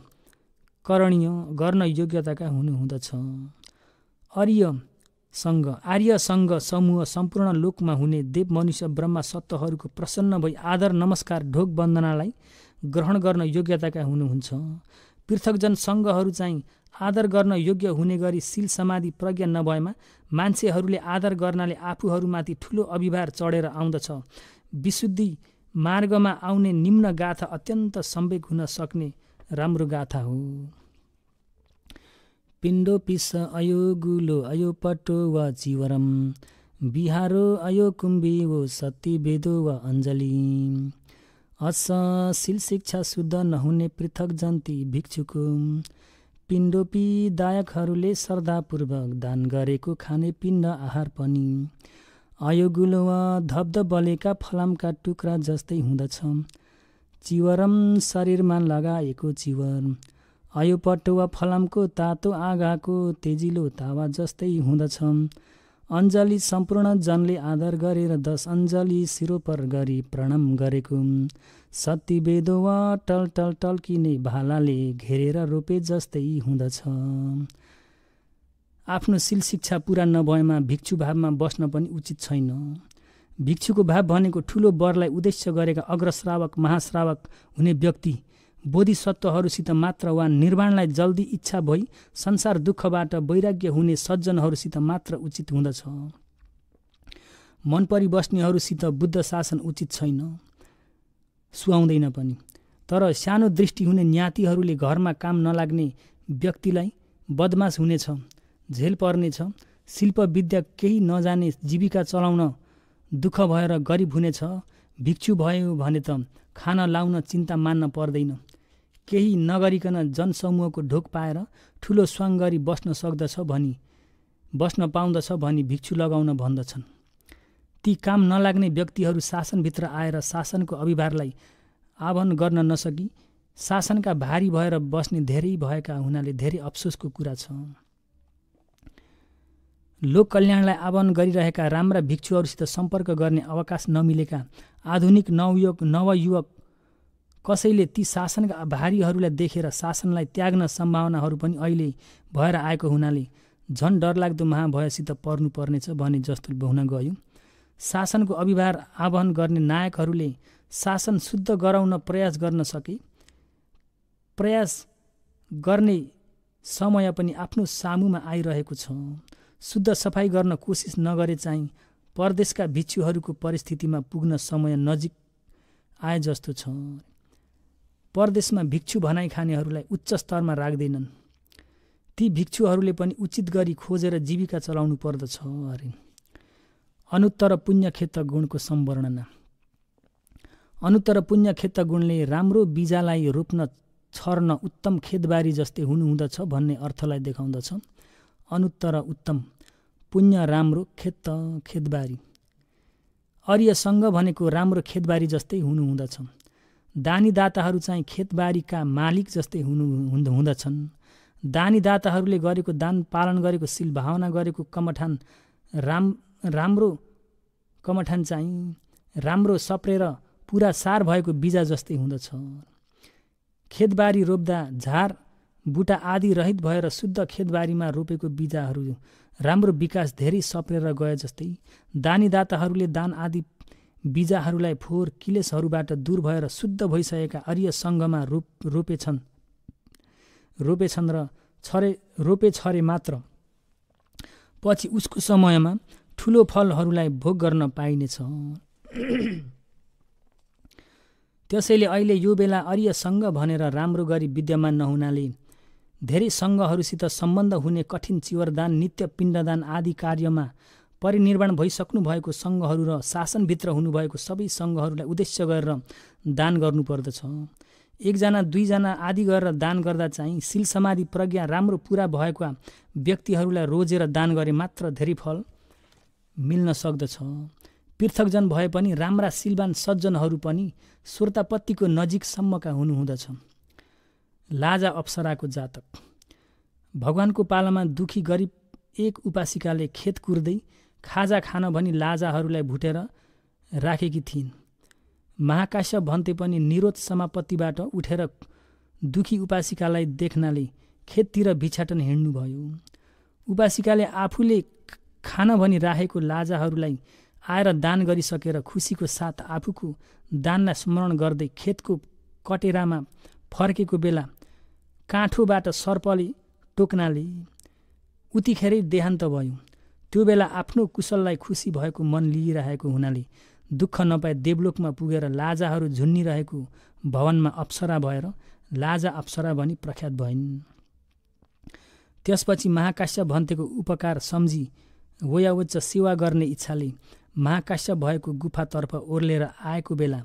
करणीय गर्न योग्यताका हुनुहुँदछ। आर्य सङ्घ समूह सम्पूर्ण लोकमा हुने देव मनुष्य ब्रह्मा सत्त्वहरूको प्रसन्न भई आदर नमस्कार ढोक वन्दनालाई ग्रहण गर्न योग्यताका हुनुहुन्छ। पृथकजन सङ्घहरू चाहिँ आदर गर्न योग्य हुने गरी शील समाधि प्रज्ञा नभएमा मान्छेहरूले आदर गर्नाले आफूहरूमाथि ठुलो अभिभार चढेर आउँदछ। विशुद्धि मार्गमा आउने निम्न गाथा अत्यन्त सम्वेक हुन सक्ने राम्रो गाथा हो। पिण्डो पिस अयो गुलो अयो पटो वा चिवरम बिहारो अयो कुम्भी वो सती बेदो वा अञ्जली। असल शिक्षा शुद्ध नहुने पृथक जन्ती भिक्षुको पिण्डोपी दायकहरूले श्रद्धापूर्वक दान गरेको खाने पिण्ड आहार पनि अयोगुलो वा धब्ध बलेका फलामका टुक्रा जस्तै हुँदछ। चिवरम शरीरमा लगाएको चिवर अयोपट्टो वा फलामको तातो आगाको तेजिलो तावा जस्तै हुँदछ। अञ्जली सम्पूर्ण जनले आदर गरेर 10 अञ्जली शिरोपर गरी प्रणाम गरेको सती बेदो वा टल टल्किने भालाले घेरेर रोपे जस्तै हुँदछ। आफ्नो शील शिक्षा पुरा नभएमा भिक्षु भावमा बस्न पनि उचित छैन। भिक्षुको भाव भनेको ठुलो वरलाई उद्देश्य गरेका अग्रश्रावक महाश्रावक हुने व्यक्ति बोधिसत्वहरूसित मात्र वा निर्वाणलाई जल्दी इच्छा भई संसार दुःखबाट वैराग्य हुने सज्जनहरूसित मात्र उचित हुँदछ। मन परिबस्नेहरूसित बुद्ध शासन उचित छैन, सुहाउँदैन पनि। तर सानो दृष्टि हुने ज्ञातिहरूले घरमा काम नलाग्ने व्यक्तिलाई बदमास हुनेछ, झेल पर्नेछ, शिल्प विद्या केही नजाने जीविका चलाउन दुःख भएर गरिब हुनेछ। भिक्षु भयो भने त खान लाउन चिन्ता मान्न पर्दैन। केही नगरिकन जनसमूहको ढोक पाएर ठुलो स्वाङ गरी बस्न पाउँदछ भनी भिक्षु लगाउन भन्दछन्। ती काम नलाग्ने व्यक्तिहरू शासनभित्र आएर शासनको अभिभारलाई आह्वान गर्न नसकी शासनका भारी भएर बस्ने धेरै भएका हुनाले धेरै अफसोसको कुरा छ। लोक कल्याणलाई आह्वान गरिरहेका राम्रा भिक्षुहरूसित सम्पर्क गर्ने अवकाश नमिलेका आधुनिक नवयुवक कसैले ती शासनका भारीहरूलाई देखेर शासनलाई त्याग्न सम्भावनाहरू पनि अहिले भएर आएको हुनाले झन् डरलाग्दो महाभयसित पर्नुपर्नेछ भने जस्तो हुन गयो। शासनको अभिभार आह्वान गर्ने नायकहरूले शासन शुद्ध गराउन प्रयास गर्न सके। प्रयास गर्ने समय पनि आफ्नो सामुमा आइरहेको छ। शुद्ध सफाई गर्न कोसिस नगरे चाहिँ परदेशका भिक्षुहरूको परिस्थितिमा पुग्न समय नजिक आए जस्तो छ। परदेशमा भिक्षु भनाइ खानेहरूलाई उच्च स्तरमा राख्दैनन्। ती भिक्षुहरूले पनि उचित गरी खोजेर जीविका चलाउनु पर्दछ अरे। अनुत्तर पुण्यक्षेत्र गुणको सम्वर्णना। अनुत्तर पुण्यक्षेत्र गुणले राम्रो बिजालाई रोप्न छर्न उत्तम खेतबारी जस्तै हुनुहुँदछ भन्ने अर्थलाई देखाउँदछ। अनुत्तर उत्तम, पुण्य राम्रो, खेतबारी। आर्यसङ्घ भनेको राम्रो खेतबारी जस्तै हुनुहुँदछ। दानी दाताहरू चाहिँ खेतबारीका मालिक जस्तै हुँदछन्। दानी दाताहरूले गरेको दान, पालन गरेको शील, भावना गरेको कमठान राम्रो कमठान चाहिँ राम्रो सप्रेर पुरा सार भएको बिजा जस्तै हुँदछ। खेतबारी रोप्दा झार बुटा आदि रहित भएर शुद्ध खेतबारीमा रोपेको बिजाहरू राम्रो विकास धेरै सप्रेर गए जस्तै दानी दाताहरूले दान आदि बिजाहरूलाई फोहोर किलेसहरूबाट दूर भएर शुद्ध भइसकेका आर्य सङ्घमा रोपेछन् र रोपे छरे मात्र पछि उसको समयमा ठुलो फलहरूलाई भोग गर्न पाइनेछ। त्यसैले अहिले यो बेला आर्य सङ्घ भनेर राम्रो गरी विद्यमान नहुनाले धेरै सङ्घहरूसित सम्बन्ध हुने कठिन चिवरदान, नित्य पिण्डदान आदि कार्यमा परिनिर्वाण भइसक्नु भएको सङ्घहरू र शासनभित्र हुनुभएको सबै सङ्घहरूलाई उद्देश्य गरेर दान गर्नुपर्दछ। 1 जना 2 जना आदि गरेर दान गर्दा चाहिँ शील समाधि प्रज्ञा राम्रो पुरा भएका व्यक्तिहरूलाई रोजेर दान गरे मात्र धेरै फल मिल्न सक्दछ। पृथकजन भए पनि राम्रा शीलवान सज्जनहरू पनि श्रोतापत्तिको नजिकसम्मका हुनुहुँदछ। लाजा अप्सराको जातक। भगवानको पालामा दुखी गरिब एक उपासिकाले खेत कुर्दै खाजा खान भनी लाजाहरूलाई भुटेर राखेकी थिइन्। महाकाश्यप भन्ते पनि निरोध समापत्तिबाट उठेर दुखी उपासिकालाई देख्नाले खेततिर भिक्षाटन हिँड्नुभयो। उपासिकाले आफूले खान भनी राखेको लाजाहरूलाई आएर दान गरिसकेर खुसीको साथ आफूको दानलाई स्मरण गर्दै खेतको कटेरामा फर्केको बेला काँठोबाट सर्पले टोक्नाले उतिखेरै देहान्त भयो। त्यो बेला आफ्नो कुशललाई खुसी भएको मन लिइरहेको हुनाले दुःख नपाए देवलोकमा पुगेर लाजाहरू झुन्निरहेको भवनमा अप्सरा भएर लाजा अप्सरा भनी प्रख्यात भइन्। त्यसपछि महाकाश्यप भन्तेको उपकार सम्झी वयावच्च सेवा गर्ने इच्छाले महाकाश्यप भएको गुफातर्फ ओर्लेर आएको बेला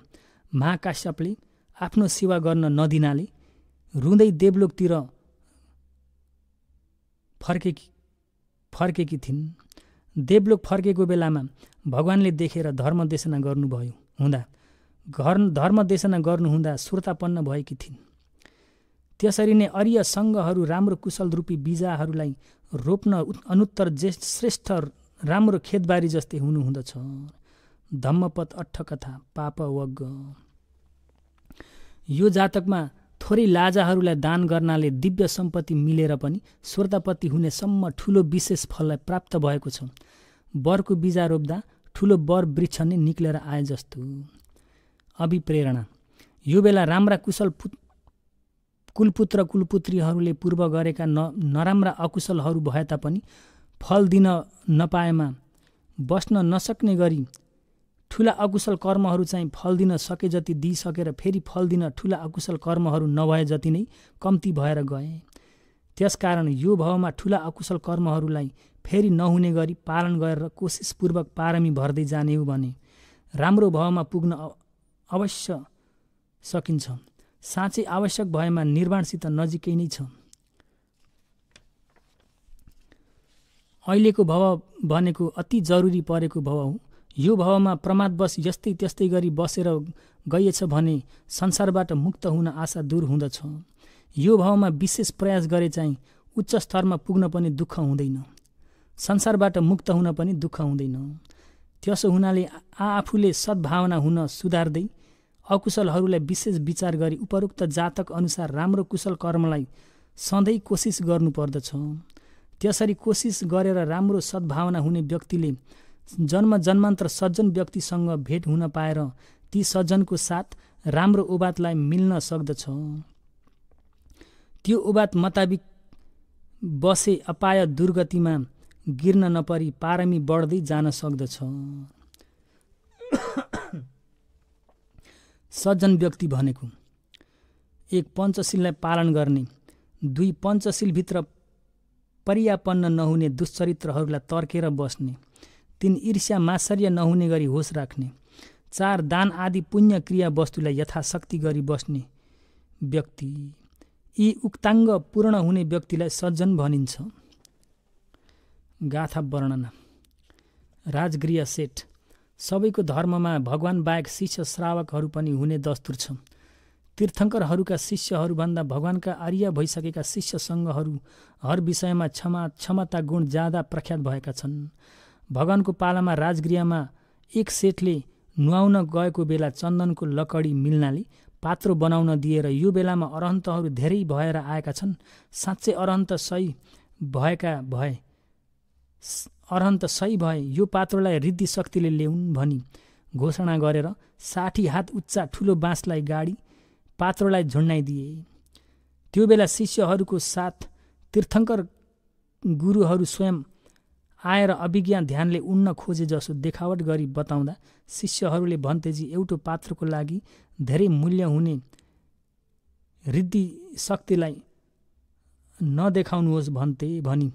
महाकाश्यपले आफ्नो सेवा गर्न नदिनाले रुँदै देवलोकतिर फर्केकी थिइन्। देवलोक फर्केको बेलामा भगवानले देखेर धर्मदेशना गर्नुहुँदा श्रोतापन्न भएकी थिइन्। त्यसरी नै अरिय सङ्घहरू राम्रो कुशल रूपी बिजाहरूलाई रोप्न अनुत्तर श्रेष्ठ राम्रो खेतबारी जस्तै हुनुहुँदछ। धम्मपद अट्ठकथा पापवग। यो जातकमा थोरै लाजाहरूलाई दान गर्नाले दिव्य सम्पत्ति मिलेर पनि श्रोतापत्ति हुनेसम्म ठुलो विशेष फललाई प्राप्त भएको छ। वरको बिजा रोप्दा ठुलो वर वृक्ष नै निक्लेर आए जस्तो। अभिप्रेरणा। यो बेला राम्रा कुशल कुलपुत्र कुलपुत्रीहरूले पूर्व गरेका नराम्रा अकुशलहरू भए तापनि फल दिन नपाएमा बस्न नसक्ने गरी ठुला अकुशल कर्महरू चाहिँ फल दिन सके जति दिइसकेर फेरि फल दिन ठुला अकुशल कर्महरू नभए जति नै कम्ती भएर गए। त्यसकारण यो भावमा ठुला अकुशल कर्महरूलाई फेरि नहुने गरी पालन गरेर कोसिसपूर्वक पारमी भर्दै जाने हो भने राम्रो भावमा पुग्न अवश्य सकिन्छ। साँच्चै आवश्यक भएमा निर्वाणसित नजिकै नै छ। अहिलेको भव भनेको अति जरुरी परेको भव हो। यो भवमा प्रमादवश यस्तै त्यस्तै गरी बसेर गइएछ भने संसारबाट मुक्त हुन आशा दूर हुँदछ। यो भवमा विशेष प्रयास गरे चाहिँ उच्च स्तरमा पुग्न पनि दुःख हुँदैन, संसारबाट मुक्त हुन पनि दुःख हुँदैन। त्यसो हुनाले आफूले सद्भावना हुन सुधार्दै अकुशलहरूलाई विशेष विचार गरी उपरोक्त जातक अनुसार राम्रो कुशल कर्मलाई सधैँ कोसिस गर्नुपर्दछ। त्यसरी कोसिस गरेर राम्रो सद्भावना हुने व्यक्तिले जन्म जन्मान्तर सज्जन व्यक्तिसँग भेट हुन पाएर ती सज्जनको साथ राम्रो ओबातलाई मिल्न सक्दछ। त्यो ओबात मुताबिक बसे अपाय दुर्गतिमा गिर्न नपरी पारमी बढ्दै जान सक्दछ। सज्जन व्यक्ति भनेको 1 पञ्चशीललाई पालन गर्ने, 2 पञ्चशीलभित्र पर्यापन्न नहुने दुश्चरित्रहरूलाई तर्केर बस्ने, 3 ईर्ष्या मात्सर्य नहुने गरी होस राख्ने, 4 दान आदि पुण्य क्रिया वस्तुलाई यथाशक्ति गरी बस्ने व्यक्ति। यी उक्ताङ्ग पूर्ण हुने व्यक्तिलाई सज्जन भनिन्छ। गाथा वर्णना। राजगृह सेठ। सबैको धर्ममा भगवान बाहेक शिष्य श्रावकहरू पनि हुने दस्तुर छ। तीर्थङ्करहरूका शिष्यहरूभन्दा भगवानका आर्य भइसकेका शिष्य सङ्घहरू हर विषयमा क्षमता गुण ज्यादा प्रख्यात भएका छन्। भगवानको पालामा राजगृहमा एक सेठले नुहाउन गएको बेला चन्दनको लकडी मिल्नाले पात्रो बनाउन दिएर यो बेलामा अरहन्तहरू धेरै भएर आएका छन्, साँच्चै अरहन्त सही भए यो पात्रोलाई रिद्धि शक्तिले ल्याउन् भनी घोषणा गरेर 60 हात उच्चा ठुलो बाँसलाई गाडी पात्रोलाई झुन्डाइदिए। त्यो बेला शिष्यहरूको साथ तीर्थङ्कर गुरुहरू स्वयं आएर अभिज्ञा ध्यानले उड्न खोजे जसो देखावट गरी बताउँदा शिष्यहरूले भन्तेजी एउटो पात्रको लागि धेरै मूल्य हुने रिद्धि शक्तिलाई नदेखाउनुहोस् भन्थे भनी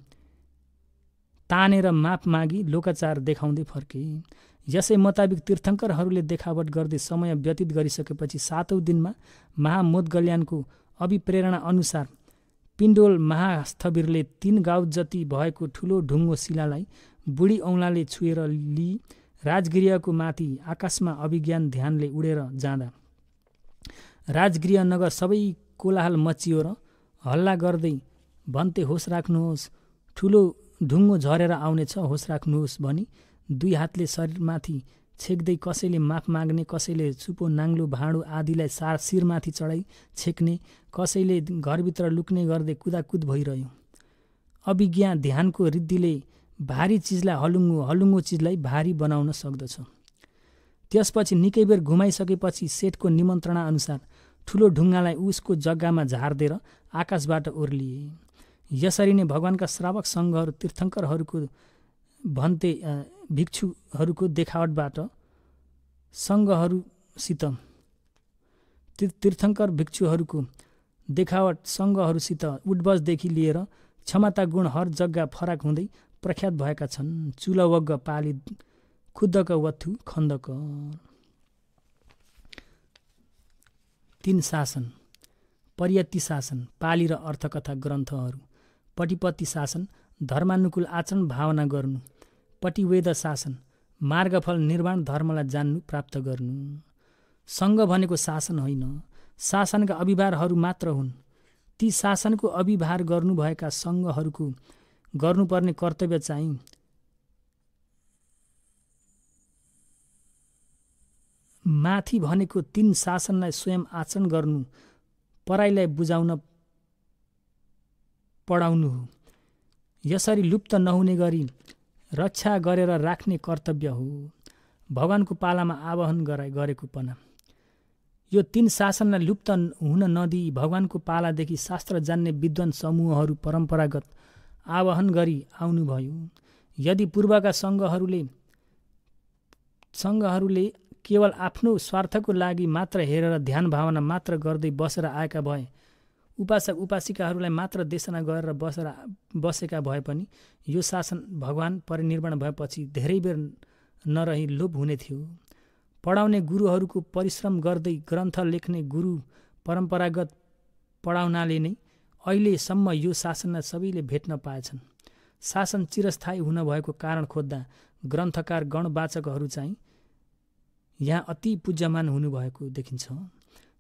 तानेर माप मागी लोकाचार देखाउँदै फर्के। यसै मुताबिक तीर्थङ्करहरूले देखावट गर्दै समय व्यतीत गरिसकेपछि 7औं दिनमा महामोदगल्यानको अभिप्रेरणा अनुसार पिण्डोल महास्थवीरले 3 गाउँ जति भएको ठुलो ढुङ्गो शिलालाई बुढी औँलाले छुएर लिई राजगृहको माथि आकाशमा अभिज्ञान ध्यानले उडेर जाँदा राजगृह नगर सबै कोलाहल मचियो र हल्ला गर्दै भन्थे होस राख्नुहोस्, ठुलो ढुङ्गो झरेर आउनेछ, होस राख्नुहोस् भनी 2 हातले शरीरमाथि छेक्दै कसैले माफ माग्ने, कसैले सुपो नाङ्लो भाँडो आदिलाई शिरमाथि चढाई छेक्ने, कसैले घरभित्र लुक्ने गर्दै कुदाकुद भइरह्यो। अभिज्ञा ध्यानको रिद्धिले भारी चिजलाई हलुङ्गो, हलुङ्गो चिजलाई भारी बनाउन सक्दछ। त्यसपछि निकै बेर घुमाइसकेपछि सेठको निमन्त्रणा अनुसार ठुलो ढुङ्गालाई उसको जग्गामा झार्देर आकाशबाट ओर्लिए। यसरी नै भगवानका श्रावक सङ्घहरू तीर्थङ्करहरूको भन्ते भिक्षुहरूको देखावटबाट सङ्घहरूसित तीर्थङ्कर भिक्षुहरूको देखावट सङ्घहरूसित उठबसदेखि लिएर क्षमता गुण हर जग्गा फरक हुँदै प्रख्यात भएका छन्। चुलवग्ग पाली खुद्दक वथु खन्दक। 3 शासन। पर्यति शासन, पाली र अर्थकथा ग्रन्थहरू। पटिपति शासन, धर्मानुकूल आचरण भावना गर्नु। पटिवेद शासन, मार्गफल निर्वाण धर्मलाई जान्नु प्राप्त गर्नु। सङ्घ भनेको शासन होइन, शासनका अभिभारहरू मात्र हुन्। ती शासनको अभिभार गर्नुभएका सङ्घहरूको गर्नुपर्ने कर्तव्य चाहिँ माथि भनेको 3 शासनलाई स्वयं आचरण गर्नु, पराईलाई बुझाउन पढाउनु हो। यसरी लुप्त नहुने गरी रक्षा गरेर राख्ने कर्तव्य हो। भगवानको पालामा आवाहन गरेको पना। यो 3 शासनलाई लुप्त हुन नदिई भगवानको पालादेखि शास्त्र जान्ने विद्वान समूहहरू परम्परागत आवाहन गरी आउनुभयो। यदि पूर्वका सङ्घहरूले केवल आफ्नो स्वार्थको लागि मात्र हेरेर ध्यान भावना मात्र गर्दै बसेर आएका भए, उपासक उपासिकाहरूलाई मात्र देशना गरेर बसेका भए पनि यो शासन भगवान परिनिर्वाण भएपछि धेरै बेर नरही लोप हुने थियो। पढाउने गुरुहरूको परिश्रम गर्दै ग्रन्थ लेख्ने गुरु परम्परागत पढाउनाले नै अहिलेसम्म यो शासनलाई सबैले भेट्न पाएछन्। शासन चिरस्थायी हुन भएको कारण खोज्दा ग्रन्थकार गणवाचकहरू चाहिँ यहाँ अति पूज्यमान हुनुभएको देखिन्छ।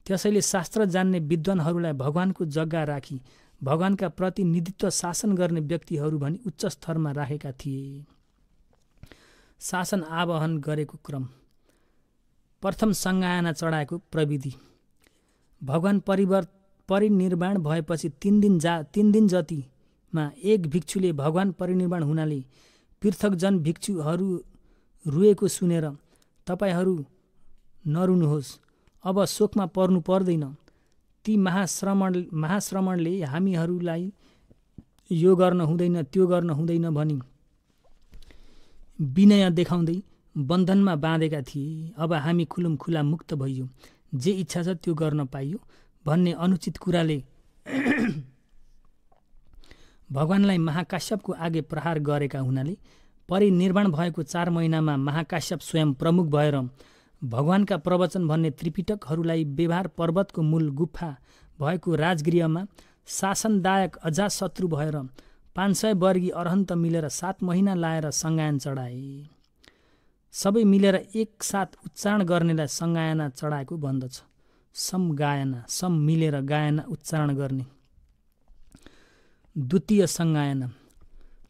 त्यसैले शास्त्र जान्ने विद्वानहरूलाई भगवानको जग्गा राखी भगवानका प्रतिनिधित्व शासन गर्ने व्यक्तिहरू भनी उच्च स्तरमा राखेका थिए। शासन आवाहन गरेको क्रम। प्रथम सङ्गायना चढाएको प्रविधि। भगवान परिनिर्वाण भएपछि 3 दिन जतिमा एक भिक्षुले भगवान परिनिर्वाण हुनाले पृथकजन भिक्षुहरू रुएको सुनेर तपाईहरू नरुनुहोस्, अब शोकमा पर्नु पर्दैन। ती महाश्रमणले हामीहरूलाई यो गर्न हुँदैन, त्यो गर्न हुँदैन भनी विनय देखाउँदै बन्धनमा बाँधेका थिए। अब हामी खुलुमखुला मुक्त भइयो, जे इच्छा छ त्यो गर्न पाइयो भन्ने अनुचित कुराले भगवानलाई महाकाश्यपको आगे प्रहार गरेका हुनाले परिनिर्वाण भएको 4 महिनामा महाकाश्यप स्वयं प्रमुख भएर भगवानका प्रवचन भन्ने त्रिपिटकहरूलाई व्यवहार पर्वतको मूल गुफा भएको राजगृहमा शासनदायक अजातशत्रु भएर 500 वर्गी अरहन्त मिलेर 7 महिना लाएर सङ्गायन चढाए। सबै मिलेर एकसाथ उच्चारण गर्नेलाई सङ्गायना चढाएको भन्दछ। समगायना, सम मिलेर गायना उच्चारण गर्ने। द्वितीय सङ्गायना।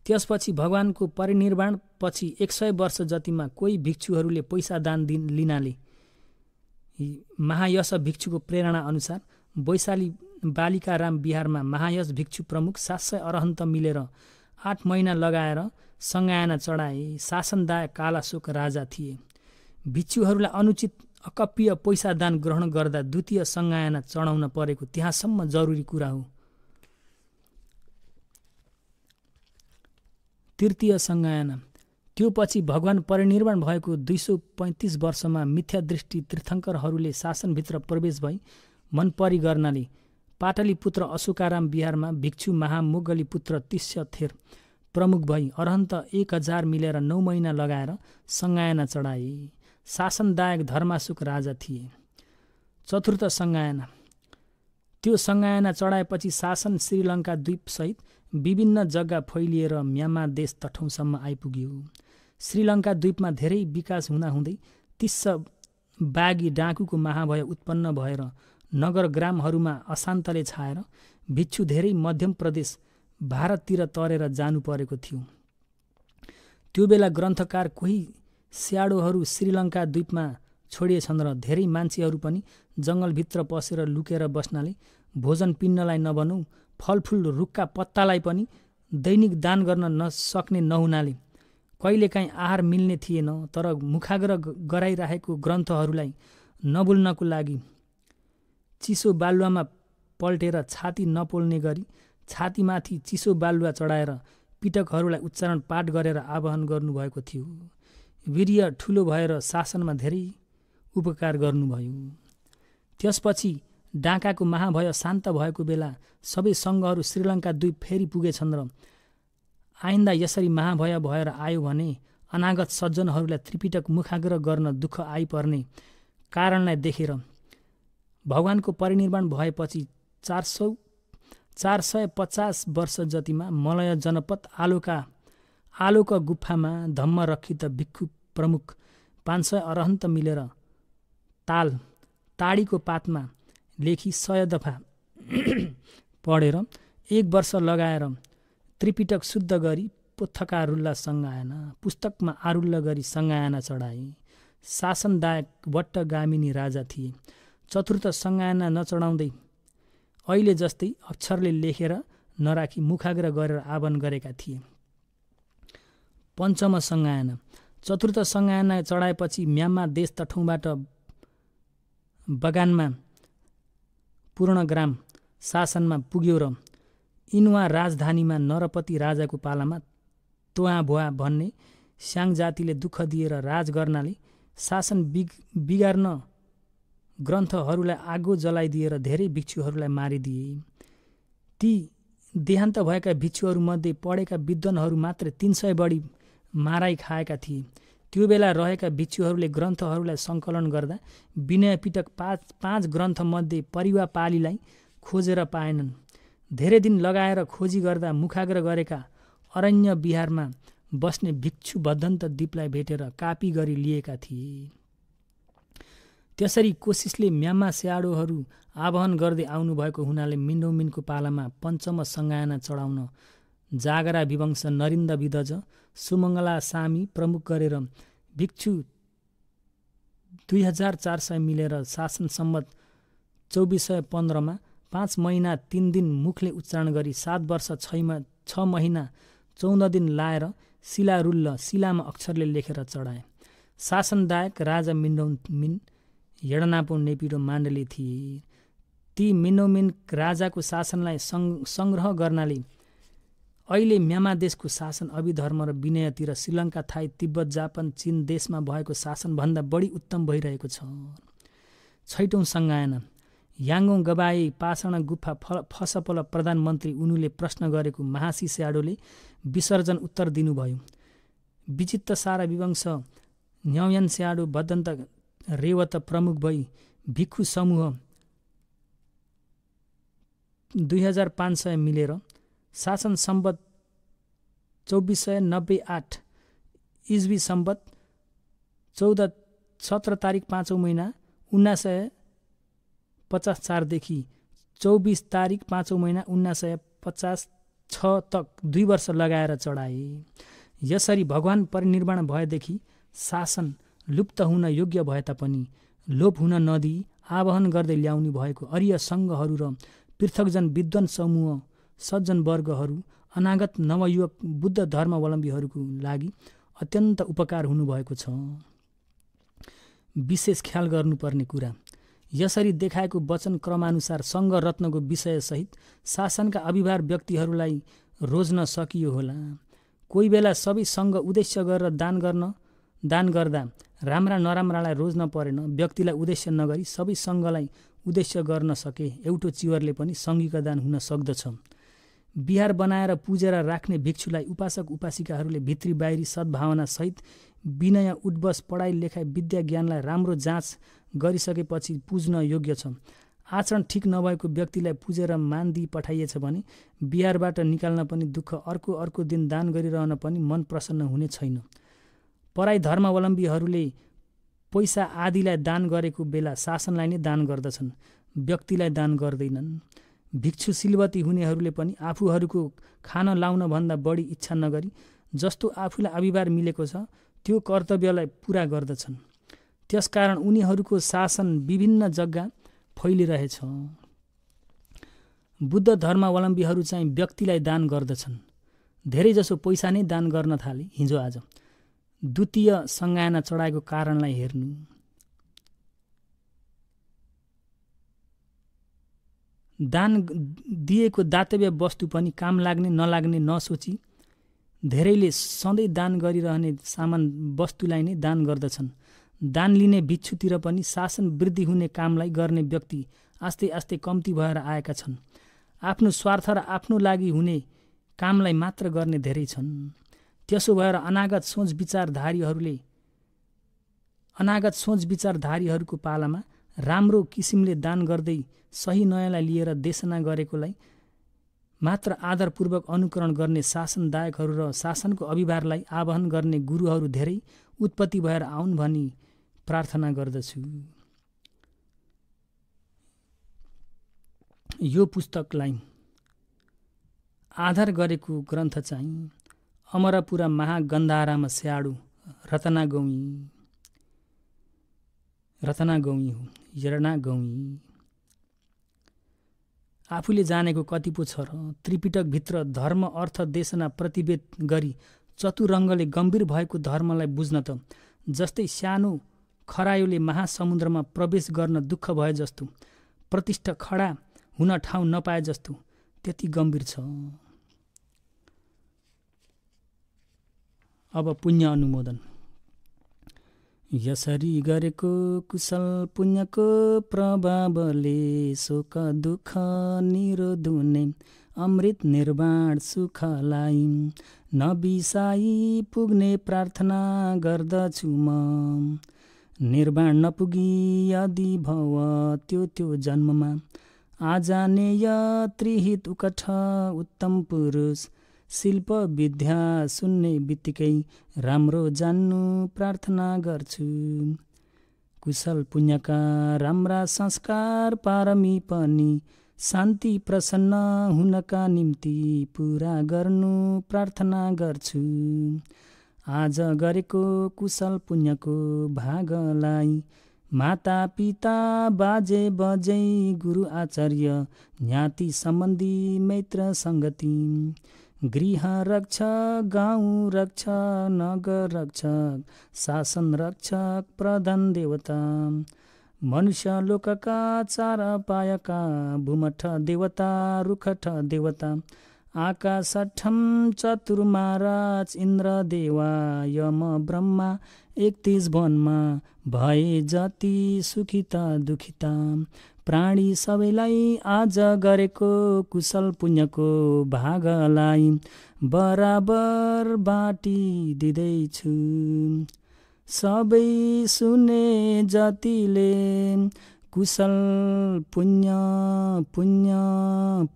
त्यसपछि भगवानको परिनिर्वाण पछि 100 वर्ष जतिमा कोही भिक्षुहरूले पैसा दान लिनाले महायश भिक्षुको प्रेरणा अनुसार वैशाली बालिकाराम बिहारमा महायश भिक्षु प्रमुख 700 अरहन्त मिलेर 8 महिना लगाएर सङ्गायना चढाए। शासनदायक कालाशोक राजा थिए। भिक्षुहरूलाई अनुचित अकप्य पैसा दान ग्रहण गर्दा द्वितीय सङ्गायना चढाउन परेको त्यहाँसम्म जरुरी कुरा हो। तृतीय सङ्गायना। त्यो पछि भगवान परिनिर्वाण भएको 235 वर्षमा मिथ्या दृष्टि तीर्थङ्करहरूले शासनभित्र प्रवेश भई मनपरी गर्नाले पाटलिपुत्र अशोकाराम बिहारमा भिक्षु महामोगलीपुत्र तिष्यथेर प्रमुख भई अरहन्त 1000 मिलेर 9 महिना लगाएर सङ्गायना चढाए। शासनदायक धर्माशोक राजा थिए। चतुर्थ सङ्गायना। त्यो सङ्गायना चढाएपछि शासन श्रीलङ्का द्वीपसहित विभिन्न जग्गा फैलिएर म्यानमार देश तटौँसम्म आइपुग्यो। श्रीलङ्का द्वीपमा धेरै विकास हुँदाहुँदै तिस्स बागी डाँकुको महाभय उत्पन्न भएर नगर ग्रामहरूमा अशान्तले छाएर भिक्षु धेरै मध्यम प्रदेश भारततिर तरेर जानु परेको थियो। त्यो बेला ग्रन्थकार कोही स्याडोहरू श्रीलङ्का द्वीपमा छोडिएछन् र धेरै मान्छेहरू पनि जङ्गलभित्र पसेर लुकेर बस्नाले भोजन पिण्डलाई नबनौ फलफुल रुखका पत्तालाई पनि दैनिक दान गर्न नसक्ने नहुनाले कहिलेकाहीँ आहार मिल्ने थिएन। तर मुखाग्र गराइरहेको ग्रन्थहरूलाई नभुल्नको लागि चिसो बालुवामा पल्टेर छाती नपोल्ने गरी छातीमाथि चिसो बालुवा चढाएर पिटकहरूलाई उच्चारण पाठ गरेर आवाहन गर्नुभएको थियो। वीर्य ठुलो भएर शासनमा धेरै उपकार गर्नुभयो। त्यसपछि डाँकाको महाभय शान्त भएको बेला सबै सङ्घहरू श्रीलङ्का द्वीप फेरि पुगेछन् र आइन्दा यसरी महाभय भएर आयो भने अनागत सज्जनहरूलाई त्रिपिटक मुखाग्र गर्न दुःख आइपर्ने कारणलाई देखेर भगवानको परिनिर्वाण भएपछि 450 वर्ष जतिमा मलय जनपद आलोक गुफामा धम्म रक्षित भिक्षु प्रमुख 500 अरहन्त मिलेर ताडीको पातमा लेखी 100 दफा पढेर 1 वर्ष लगाएर त्रिपिटक शुद्ध गरी पुस्तकमा आरुल्ल गरी सङ्गायना चढाए। शासनदायक वट्टगामिनी राजा थिए। चतुर्थ सङ्गायना नचढाउँदै अहिले जस्तै अक्षरले लेखेर नराखी मुखाग्र गरेर आह्वान गरेका थिए। पञ्चम सङ्गायना। चतुर्थ सङ्गायना चढाएपछि म्यानमार देश तटौँबाट बगानमा पूर्णग्राम शासनमा पुग्यो र इनुवा राजधानीमा नरपति राजाको पालामा तोआ भुवा भन्ने स्याङ जातिले दुःख दिएर राज गर्नाले शासन बिगार्न ग्रन्थहरूलाई आगो जलाइदिएर धेरै भिक्षुहरूलाई मारिदिए। ती देहान्त भएका भिक्षुहरूमध्ये पढेका विद्वानहरू मात्र 300 बढी माराई खाएका थिए। त्यो बेला रहेका भिक्षुहरूले ग्रन्थहरूलाई सङ्कलन गर्दा विनय पिटक 5 ग्रन्थमध्ये परिवापालीलाई खोजेर पाएनन्। धेरै दिन लगाएर खोजी गर्दा मुखाग्र गरेका अरण्य बिहारमा बस्ने भिक्षु भद्दन्त द्वीपलाई भेटेर कापी गरी लिएका थिए। त्यसरी कोसिसले म्यानमार स्याडोहरू आवाहन गर्दै आउनुभएको हुनाले मिन्डौमिनको पालामा पञ्चम सङ्गायना चढाउन जागरा विवंश नरिन्द विदज सुमङ्गला सामी प्रमुख गरेर भिक्षु 2400 मिलेर शासन सम्मत 2415 5 महिना 3 दिन मुखले उच्चारण गरी 7 वर्ष 6 महिना 14 दिन लाएर शिलामा अक्षरले लेखेर चढाए। शासनदायक राजा मिन्डौमिन यडनापो नेपिडो माण्डले थिए। ती मिन्डौमिन राजाको शासनलाई सङ्ग्रह गर्नाले अहिले म्यानमार देशको शासन अभिधर्म र विनयतिर श्रीलङ्का थाई तिब्बत जापान चीन देशमा भएको शासनभन्दा बढी उत्तम भइरहेको छ। छैटौँ सङ्गायना। याङ्गोङ गबाई पाषाण गुफा फसपल प्रधानमन्त्री उनुले प्रश्न गरेको महासी स्याडोले विसर्जन उत्तर दिनुभयो। विचित्र सारा विवंश न्याउयान स्याडो भद्दन्त रेवत प्रमुख भई भिक्षु समूह 2500 मिलेर शासन सम्बत 2498 इस्वी सम्बत 17 तारिक 5औं महिना 1954 देखि 24 तारिक 5औं महिना 1956 तक 2 वर्ष लगाएर चढाए। यसरी भगवान परिनिर्वाण भएदेखि शासन लुप्त हुन योग्य भए तापनि लोप हुन नदिई आवाहन गर्दै ल्याउनु भएको अर्य सङ्घहरू र पृथकजन विद्वान समूह सज्जन वर्गहरू अनागत नवयुवक बुद्ध धर्मावलम्बीहरूको लागि अत्यन्त उपकार हुनुभएको छ। विशेष ख्याल गर्नुपर्ने कुरा यसरी देखाएको वचन क्रमानुसार सङ्घ रत्नको विषयसहित शासनका अभिभार व्यक्तिहरूलाई रोज्न सकियो होला। कोही बेला सबै सङ्घ उद्देश्य गरेर दान गर्दा राम्रा नराम्रालाई रोज्न परेन। व्यक्तिलाई उद्देश्य नगरी सबै सङ्घलाई उद्देश्य गर्न सके एउटो चिवरले पनि सङ्घीका दान हुन सक्दछ। बिहार बनाएर पुजेर राख्ने भिक्षुलाई उपासक उपासिकाहरूले भित्री बाहिरी सद्भावना सहित विनय उद्वस पढाइ लेखाइ विद्या ज्ञानलाई राम्रो जाँच गरिसकेपछि पुज्न योग्य छ। आचरण ठिक नभएको व्यक्तिलाई पुजेर मान दिई पठाइएछ भने बिहारबाट निकाल्न पनि दुःख, अर्को दिन दान गरिरहन पनि मन प्रसन्न हुने छैन। पराई धर्मावलम्बीहरूले पैसा आदिलाई दान गरेको बेला शासनलाई नै दान गर्दछन्, व्यक्तिलाई दान गर्दैनन्। भिक्षु सिलवती हुनेहरूले पनि आफूहरूको खान लाउन भन्दा बढी इच्छा नगरी जस्तो आफूलाई अभिभार मिलेको छ त्यो कर्तव्यलाई पुरा गर्दछन्। त्यसकारण उनीहरूको शासन विभिन्न जग्गा फैलिरहेछ। बुद्ध धर्मावलम्बीहरू चाहिँ व्यक्तिलाई दान गर्दछन्। धेरैजसो पैसा नै दान गर्न थाले हिजो आज। द्वितीय सङ्गायना चढाएको कारणलाई हेर्नु। दान दिएको दातव्य वस्तु पनि काम लाग्ने नलाग्ने नसोची धेरैले सधैँ दान गरिरहने सामान वस्तुलाई नै दान गर्दछन्। दान लिने भिक्षुतिर पनि शासन वृद्धि हुने कामलाई गर्ने व्यक्ति आस्ते आस्ते कम्ती भएर आएका छन्। आफ्नो स्वार्थ र आफ्नो लागि हुने कामलाई मात्र गर्ने धेरै छन्। त्यसो भएर अनागत सोच विचारधारीहरूको पालामा राम्रो किसिमले दान गर्दै सही नयाँलाई लिएर देशना गरेकोलाई मात्र आदरपूर्वक अनुकरण गर्ने शासनदायकहरू र शासनको अभिभारलाई आह्वान गर्ने गुरुहरू धेरै उत्पत्ति भएर आउन् भनी प्रार्थना गर्दछु। यो पुस्तकलाई आधार गरेको ग्रन्थ चाहिँ अमरपुरा महागन्धाराम स्याडु रत्नागौई हो। यरणागौई आफूले जानेको कति पो छ र। त्रिपिटकभित्र धर्म अर्थ देशना प्रतिवेद गरी चतुरङ्गले गम्भीर भएको धर्मलाई बुझ्न त जस्तै सानो खरायोले महासमुद्रमा प्रवेश गर्न दुःख भए जस्तो, प्रतिष्ठा खडा हुन ठाउँ नपाए जस्तो त्यति गम्भीर छ। अब पुण्य अनुमोदन। यसरी गरेको कुशल पुण्यको प्रभावले शोक दुःख निरोधुने अमृत निर्वाण सुखलाई नबिसाई पुग्ने प्रार्थना गर्दछु म। निर्वाण नपुगी यदि भव त्यो जन्ममा आजानेय त्रिहित उकठ उत्तम पुरुष शिल्प विद्या सुन्ने बित्तिकै राम्रो जान्नु प्रार्थना गर्छु। कुशल पुण्यका राम्रा संस्कार पारमी पनि शान्ति प्रसन्न हुनका निम्ति पुरा गर्नु प्रार्थना गर्छु। आज गरेको कुशल पुण्यको भागलाई माता पिता बाजे बजै गुरु आचार्य ज्ञाति सम्बन्धी मित्र सङ्गति गृह रक्षक गाउँ रक्षक नगर रक्षक शासन रक्षक प्रधान देवता मनुष्य लोकका चार पायका भूमठ देवता रुखठ देवता आकाशठम चतुर्माराज इन्द्र देवा यम ब्रह्मा 31 वनमा भए जति सुखिता दुखिता प्राणी सबैलाई आज गरेको कुशल पुण्यको भागलाई बराबर बाटी दिँदैछु। सबै सुने जतिले कुशल पुण्य पुण्य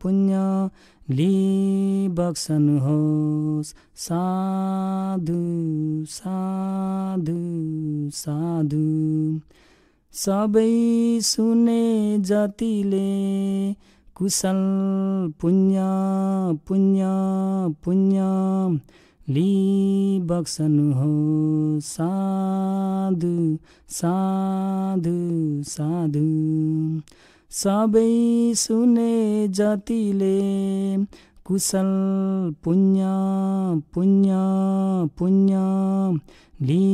पुण्य लि बक्सनुहोस्। साधु साधु साधु सबै सुने जतिले कुशल पुण्य पुण्य पुण्य लि बक्सनुहोस्। साधु साधु साधु सबै सुने जतिले कुशल पुण्य पुण्य पुण्य लि